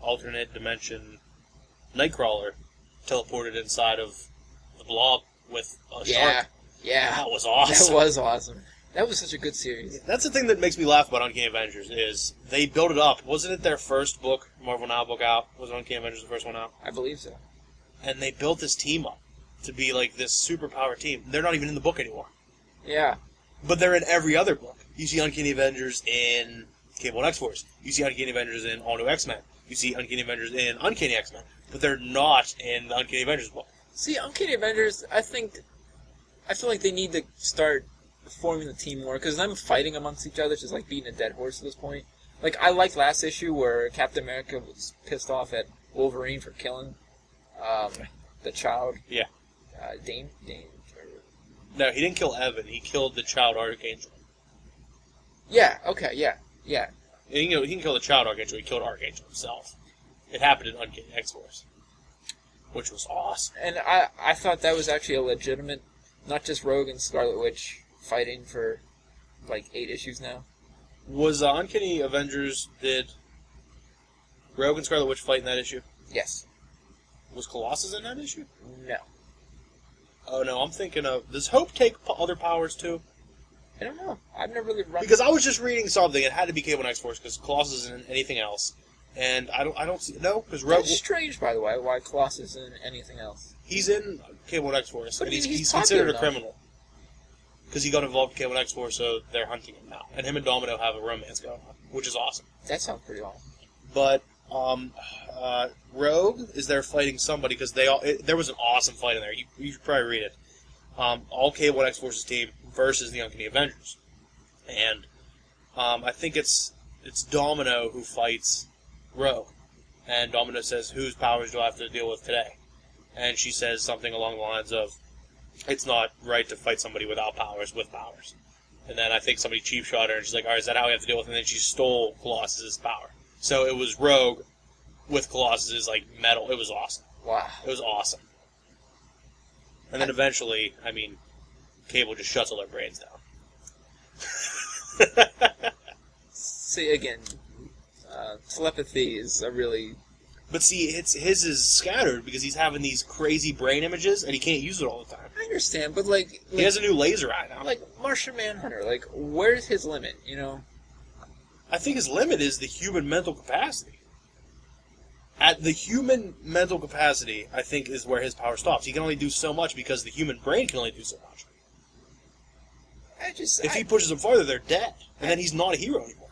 alternate dimension Nightcrawler teleported inside of the Blob with a Yeah, shark. yeah. That was awesome. That was awesome. That was such a good series. That's the thing that makes me laugh about Uncanny Avengers is they built it up. Wasn't it their first book, Marvel Now book out? Was Uncanny Avengers the first one out? I believe so. And they built this team up to be like this superpower team. They're not even in the book anymore. Yeah. But they're in every other book. You see Uncanny Avengers in Cable and X-Force. You see Uncanny Avengers in All New X-Men. You see Uncanny Avengers in Uncanny X-Men. But they're not in the Uncanny Avengers book. See, Uncanny Avengers, I feel like they need to start forming the team more, because them fighting amongst each other is just like beating a dead horse at this point. Like, I liked last issue where Captain America was pissed off at Wolverine for killing the child. Yeah. Dane. No, he didn't kill Evan. He killed the child Archangel. Yeah, okay, yeah. He can kill the child Archangel. He killed Archangel himself. It happened in Uncanny X-Force, which was awesome. And I thought that was actually a legitimate, not just Rogue and Scarlet Witch fighting for like 8 issues now. Was Uncanny Avengers, did Rogue and Scarlet Witch fight in that issue? Yes. Was Colossus in that issue? No. Oh no, I'm thinking of, does Hope take other powers too? I don't know. I've never really run... Because I was just reading something, it had to be Cable and X-Force, because Colossus isn't in anything else. And I don't see, no, because Rogue... That's strange, by the way, why Colossus isn't anything else. He's in Cable and X-Force, But and he's he's considered a popular criminal. Because he got involved in Cable and X-Force, so they're hunting him now. And him and Domino have a romance going on, which is awesome. That sounds pretty awesome. But, Rogue is there fighting somebody, because there was an awesome fight in there. You should probably read it. All Cable and X-Force's team versus the Uncanny Avengers. And, I think it's Domino who fights Rogue. And Domino says, whose powers do I have to deal with today? And she says something along the lines of, it's not right to fight somebody without powers with powers. And then I think somebody cheap shot her, and she's like, alright, is that how we have to deal with it? And then she stole Colossus' power. So it was Rogue with Colossus' like metal. It was awesome. Wow. It was awesome. And then eventually, I mean, Cable just shuts all their brains down. See, again, telepathy is a really... But see, his is scattered because he's having these crazy brain images, and he can't use it all the time. I understand, but like He has a new laser eye now. like Martian Manhunter, like, where's his limit, you know? I think his limit is the human mental capacity. At the human mental capacity, I think, is where his power stops. He can only do so much because the human brain can only do so much. If he pushes them farther, they're dead. And then he's not a hero anymore.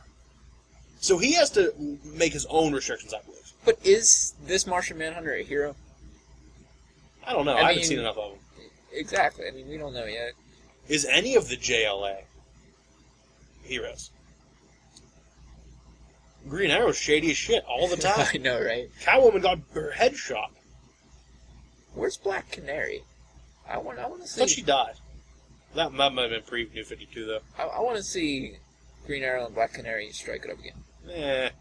So he has to make his own restrictions, I believe. But is this Martian Manhunter a hero? I don't know. I haven't seen enough of him. Exactly. I mean, we don't know yet. Is any of the JLA heroes? Green Arrow's shady as shit all the time. I know, right? Catwoman got her head shot. Where's Black Canary? I want to I see. thought she died. That might have been pre-New 52, though. I want to see Green Arrow and Black Canary strike it up again.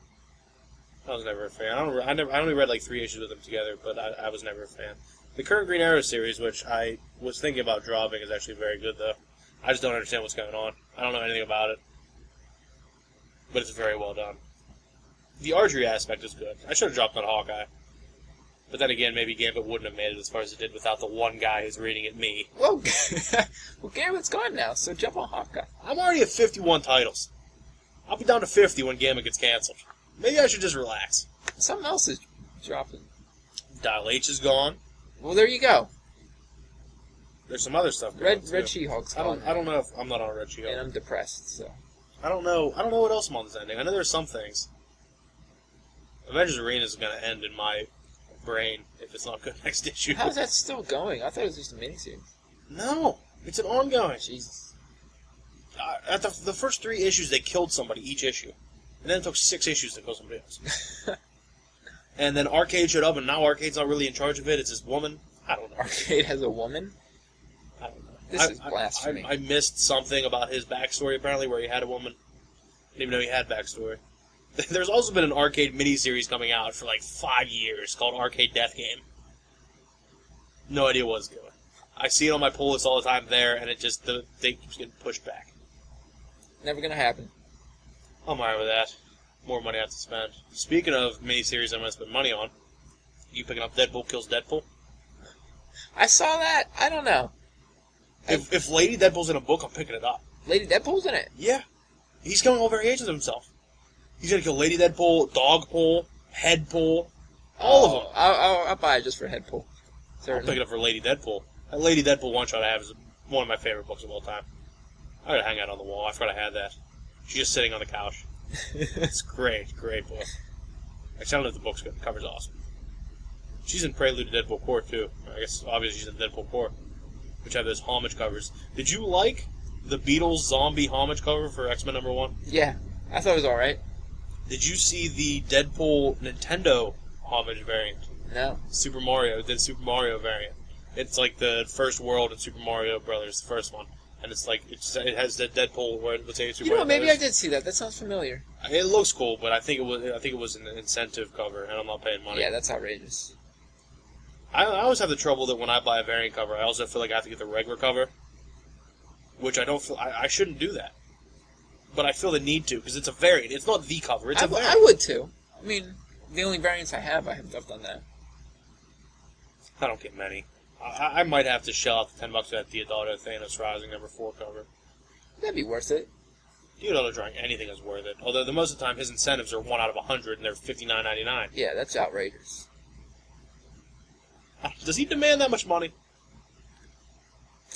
I was never a fan. I only read like 3 issues of them together, but I was never a fan. The current Green Arrow series, which I was thinking about dropping, is actually very good, though. I just don't understand what's going on. I don't know anything about it. But it's very well done. The archery aspect is good. I should have dropped on Hawkeye. But then again, maybe Gambit wouldn't have made it as far as it did without the one guy who's reading it, me. Well, Gambit's gone now, so jump on Hawkeye. I'm already at 51 titles. I'll be down to 50 when Gambit gets canceled. Maybe I should just relax. Something else is dropping. Dial H is gone. Well, there you go. There's some other stuff going on, Red too. She-Hulk's I gone. don't know if I'm not on Red She-Hulk. And I'm depressed, so. I don't know what else I'm on this ending. I know there's some things. Avengers Arena is going to end in my brain if it's not good next issue. How's that still going? I thought it was just a miniseries. No, it's an ongoing. Jesus. At the first 3 issues, they killed somebody each issue. And then it took 6 issues to kill somebody else. And then Arcade showed up, and now Arcade's not really in charge of it. It's his woman. I don't know. Arcade has a woman? I don't know. This is blasphemy. I missed something about his backstory, apparently, where he had a woman. Didn't even know he had backstory. There's also been an Arcade miniseries coming out for like 5 years called Arcade Death Game. No idea what it's doing. I see it on my pull list all the time there, and it just, the date keeps getting pushed back. Never gonna happen. I'm alright with that. More money I have to spend. Speaking of miniseries I'm going to spend money on, you picking up Deadpool Kills Deadpool? I saw that. I don't know. If Lady Deadpool's in a book, I'm picking it up. Lady Deadpool's in it. Yeah. He's killing all variations of himself. He's going to kill Lady Deadpool, Dogpool, Headpool, all of them. I'll buy it just for Headpool. I'll pick it up for Lady Deadpool. That Lady Deadpool one-shot I have is one of my favorite books of all time. I gotta hang out on the wall. I forgot I had that. She's just sitting on the couch. It's great, great book. Actually, I don't know if the book's good. The cover's awesome. She's in Prelude to Deadpool Core, too. I guess, obviously, she's in Deadpool Core, which have those homage covers. Did you like the Beatles zombie homage cover for X-Men #1? Yeah, I thought it was alright. Did you see the Deadpool Nintendo homage variant? No. Super Mario, the Super Mario variant. It's like the first world in Super Mario Brothers, the first one. And it's like, it has the Deadpool, let's say Super Mario maybe Brothers. I did see that. That sounds familiar. It looks cool, but I think it was an incentive cover, and I'm not paying money. Yeah, that's outrageous. I always have the trouble that when I buy a variant cover, I also feel like I have to get the regular cover, which I don't feel. I shouldn't do that, but I feel the need to because it's a variant. It's not the cover. It's a variant. I would too. I mean, the only variants I have, I've done that. I don't get many. I might have to shell out the $10 for that Deodato Thanos Rising #4 cover. That'd be worth it. Deodato drawing anything is worth it. Although the most of the time his incentives are 1 out of 100 and they're $59.99. Yeah, that's outrageous. Does he demand that much money?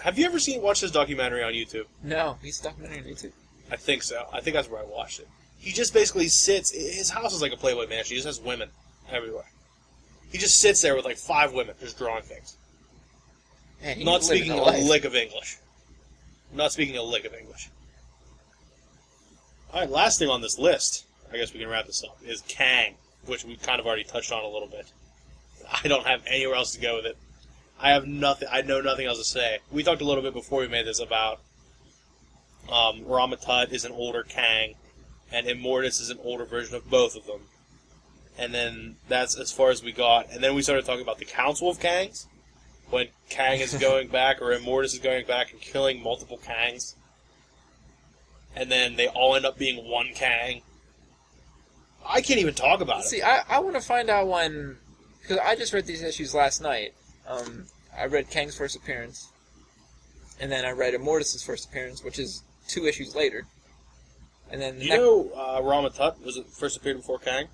Have you ever watched his documentary on YouTube? No, he's documentary on YouTube. I think so. I think that's where I watched it. He just basically sits. His house is like a Playboy mansion. He just has women everywhere. He just sits there with like 5 women just drawing things. Man, Not speaking a lick of English. Not speaking a lick of English. Alright, last thing on this list, I guess we can wrap this up, is Kang, which we kind of already touched on a little bit. I don't have anywhere else to go with it. I know nothing else to say. We talked a little bit before we made this about Ramatut is an older Kang, and Immortus is an older version of both of them. And then that's as far as we got. And then we started talking about the Council of Kangs, when Kang is going back, or Immortus is going back and killing multiple Kangs. And then they all end up being one Kang. I can't even talk about it. See, I want to find out when... Because I just read these issues last night. I read Kang's first appearance. And then I read Immortus' first appearance, which is 2 issues later. And then Ramatut was it first appeared before Kang?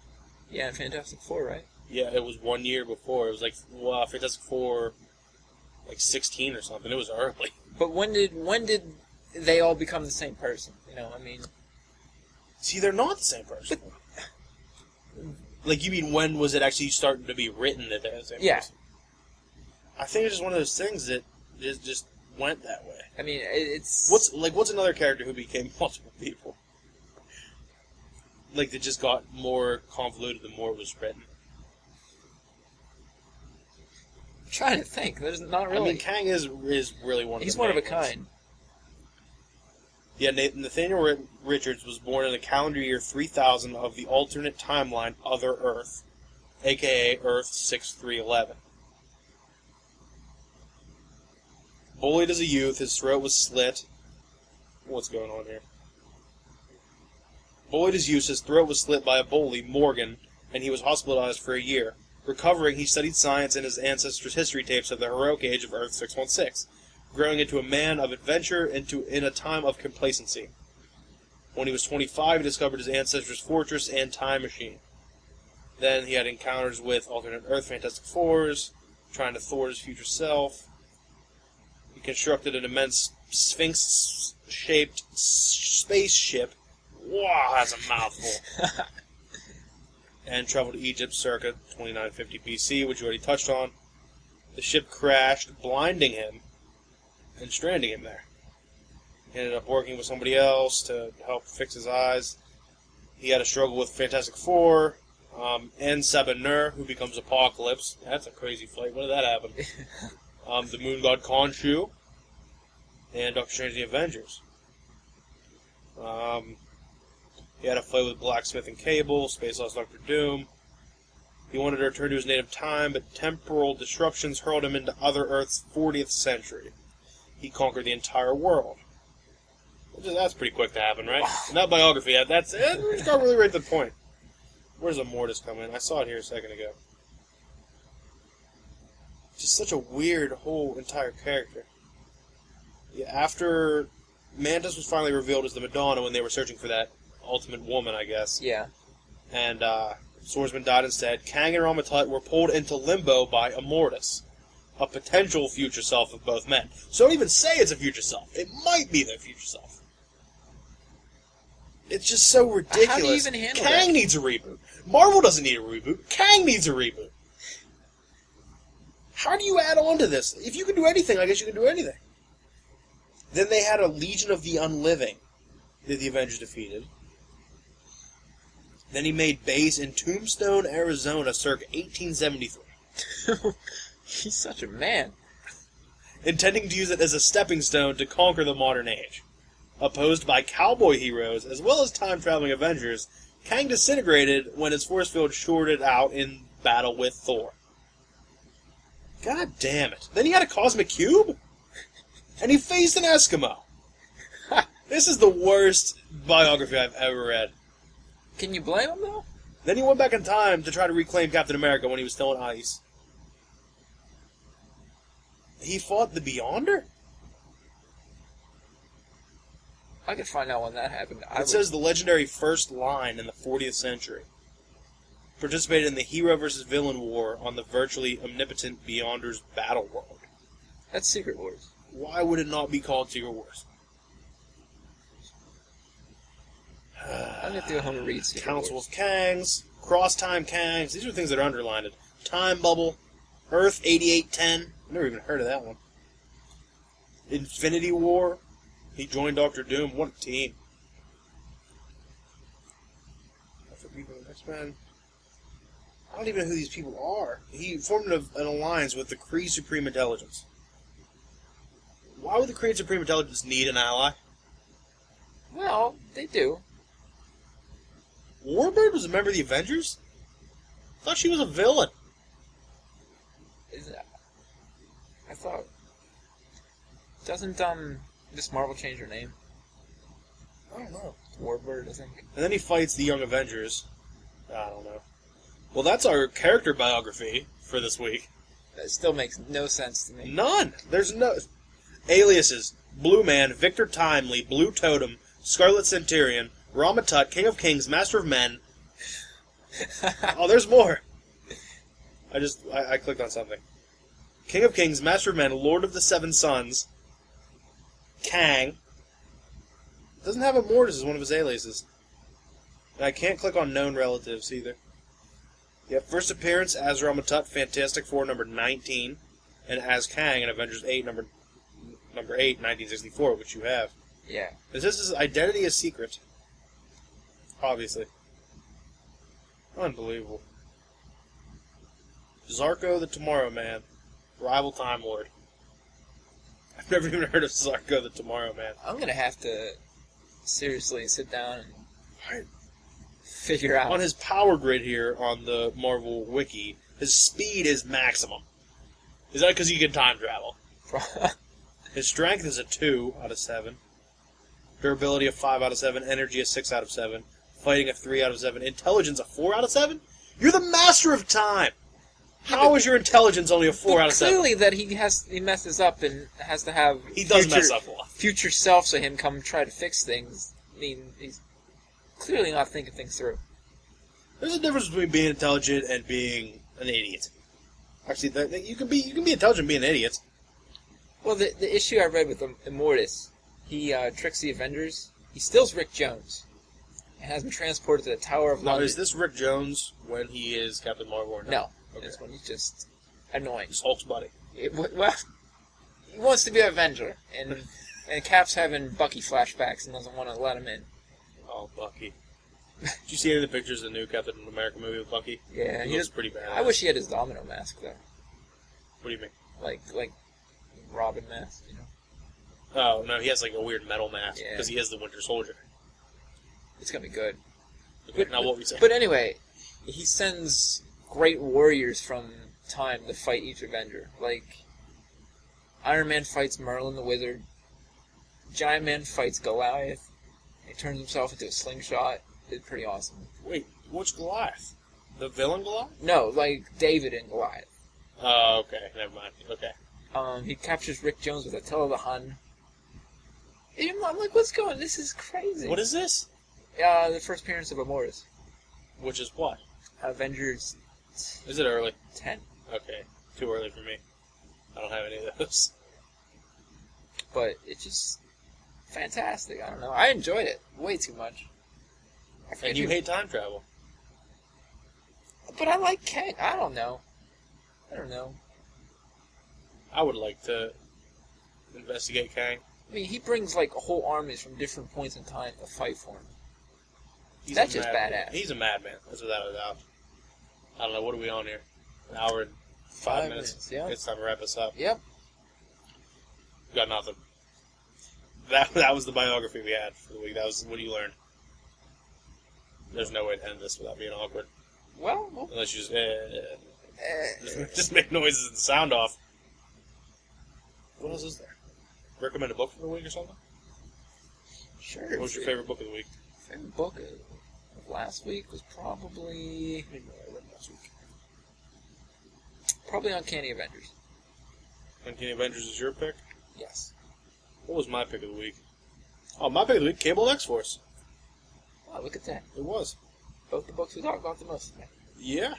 Yeah, in Fantastic Four, right? Yeah, it was 1 year before. It was like Fantastic Four, like 16 or something. It was early. But when did they all become the same person? You know, I mean... See, they're not the same person. Like, you mean when was it actually starting to be written that they're the same person? I think it's just one of those things that just went that way. I mean, it's... What's another character who became multiple people? Like, that just got more convoluted the more it was written. I'm trying to think. There's not really... I mean, Kang is really one of He's the one of a main ones. kind. Yeah, Nathaniel Richards was born in the calendar year 3000 of the alternate timeline Other Earth, a.k.a. Earth 6311. Bullied as a youth, his throat was slit. What's going on here? Bullied as a youth, his throat was slit by a bully, Morgan, and he was hospitalized for a year. Recovering, he studied science in his ancestors' history tapes of the heroic age of Earth 616. Growing into a man of adventure in a time of complacency. When he was 25, he discovered his ancestors' fortress and time machine. Then he had encounters with alternate Earth Fantastic Fours, trying to thwart his future self. He constructed an immense Sphinx-shaped spaceship. Wow, that's a mouthful. And traveled to Egypt circa 2950 BC, which you already touched on. The ship crashed, blinding him and stranding him there. He ended up working with somebody else to help fix his eyes. He had a struggle with Fantastic Four, and Sabanur, who becomes Apocalypse. That's a crazy fight. When did that happen? The Moon God Khonshu, and Doctor Strange and the Avengers. He had a fight with Blacksmith and Cable, Space Lost Doctor Doom. He wanted to return to his native time, but temporal disruptions hurled him into Other Earth's 40th century. He conquered the entire world. That's pretty quick to happen, right? In that biography, that's it. We just got really right to the point. Where's Immortus come in? I saw it here a second ago. Just such a weird whole entire character. Yeah, after Mantis was finally revealed as the Madonna when they were searching for that ultimate woman, I guess. Yeah. And Swordsman died instead. Kang and Rama-Tut were pulled into limbo by Immortus, a potential future self of both men. So don't even say it's a future self. It might be their future self. It's just so ridiculous. How do you even handle Kang that? needs a reboot. Marvel doesn't need a reboot. Kang needs a reboot. How do you add on to this? If you can do anything, I guess you can do anything. Then they had a Legion of the Unliving that the Avengers defeated. Then he made base in Tombstone, Arizona, circa 1873. He's such a man. Intending to use it as a stepping stone to conquer the modern age. Opposed by cowboy heroes, as well as time-traveling Avengers, Kang disintegrated when his force field shorted out in battle with Thor. God damn it. Then he had a cosmic cube? And he faced an Eskimo. This is the worst biography I've ever read. Can you blame him, though? Then he went back in time to try to reclaim Captain America when he was still on ice. He fought the Beyonder? I could find out when that happened. It says the legendary First Line in the 40th century. Participated in the hero versus villain war on the virtually omnipotent Beyonder's battle world. That's Secret Wars. Why would it not be called Secret Wars? I'm going to go home and read Secret Council Wars. of Kangs, Cross-Time Kangs, these are things that are underlined. Time Bubble, Earth 8810, I've never even heard of that one. Infinity War, he joined Doctor Doom, what a team. X-Men. I don't even know who these people are. He formed an alliance with the Kree Supreme Intelligence. Why would the Kree Supreme Intelligence need an ally? Well, they do. Warbird was a member of the Avengers? I thought she was a villain. I thought... Doesn't, Miss Marvel change her name? I don't know. Warbird, I think. And then he fights the Young Avengers. I don't know. Well, that's our character biography for this week. That still makes no sense to me. None! There's no... Aliases. Blue Man, Victor Timely, Blue Totem, Scarlet Centurion, Rama-Tut, King of Kings, Master of Men. Oh, there's more! I clicked on something. King of Kings, Master of Men, Lord of the Seven Suns, Kang. Doesn't have Immortus as one of his aliases. And I can't click on known relatives either. Yeah, first appearance as Rama-Tut, Fantastic Four, number 19, and as Kang in Avengers 8, number 8, 1964, which you have. Yeah. This is identity is secret. Obviously. Unbelievable. Zarko the Tomorrow Man. Rival Time Lord. I've never even heard of Zarko the Tomorrow Man. I'm going to have to seriously sit down and Right. figure out. On his power grid here on the Marvel Wiki, his speed is maximum. Is that because he can time travel? His strength is a 2 out of 7. Durability a 5 out of 7. Energy a 6 out of 7. Fighting a 3 out of 7. Intelligence a 4 out of 7? You're the master of time! How is your intelligence only a 4 out of 7? Clearly that he messes up and has to have He does mess up a lot. future selves of him come try to fix things. I mean, he's clearly not thinking things through. There's a difference between being intelligent and being an idiot. Actually, you can be intelligent and be an idiot. Well, the issue I read with Immortus, he tricks the Avengers. He steals Rick Jones and has him transported to the Tower of Now, London. is this Rick Jones when he is Captain Marvel or not? No. Okay. This one, he's just annoying. He's Hulk's buddy. Well, he wants to be an Avenger, and Cap's having Bucky flashbacks and doesn't want to let him in. Oh, Bucky. Did you see any of the pictures of the new Captain America movie with Bucky? Yeah, He looks pretty bad. I wish he had his domino mask, though. What do you mean? Like Robin mask, you know? Oh, no, he has like a weird metal mask Yeah. because he is the Winter Soldier. It's gonna be good. Okay, now what we say? But anyway, he sends great warriors from time to fight each Avenger. Like, Iron Man fights Merlin the Wizard. Giant Man fights Goliath. He turns himself into a slingshot. It's pretty awesome. Wait, which Goliath? The villain Goliath? No, like David and Goliath. Oh, okay. Never mind. Okay. He captures Rick Jones with Attila the Hun. And I'm like, what's going on? This is crazy. What is this? The first appearance of Immortus. Which is what? Avengers Is it early? 10. Okay. Too early for me. I don't have any of those. But it's just fantastic. I don't know. I enjoyed it way too much. And you hate time travel. But I like Kang. I don't know. I would like to investigate Kang. I mean, he brings like whole armies from different points in time to fight for him. He's That's a just madman. badass. He's a madman. That's without a doubt. I don't know. What are we on here? An hour and 5 minutes. Yeah. It's time to wrap us up. Yep. Got nothing. That was the biography we had for the week. That was what you learned. There's no way to end this without being awkward. Well, Unless you just make noises and sound off. What else is there? Recommend a book for the week or something? sure. What was your favorite book of the week? Favorite book of last week was probably Uncanny Avengers. Uncanny Avengers is your pick? Yes. What was my pick of the week? Oh, my pick of the week, Cable and X-Force. Oh, look at that. It was. Both the books we talked about the most today. Yeah.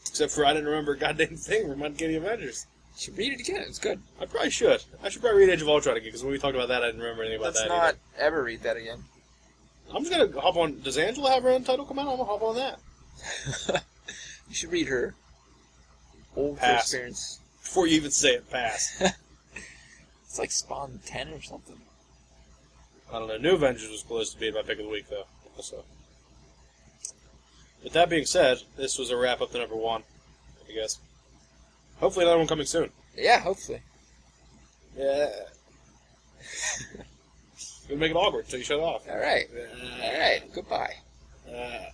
Except for I didn't remember a goddamn thing from Uncanny Avengers. You should read it again. It's good. I probably should. I should probably read Age of Ultron again, because when we talked about that, I didn't remember anything about Let's that not ever read that again. either. I'm just going to hop on... Does Angela have her own title come out? I'm going to hop on that. You should read her old Pass. experience. Before you even say it, pass. It's like Spawn 10 or something. I don't know. New Avengers was close to being my pick of the week, though. Also. With that being said, this was a wrap-up to number 1, I guess. Hopefully another one coming soon. Yeah, hopefully. Yeah. Gonna make it awkward until you shut off. All right. Goodbye. Uh,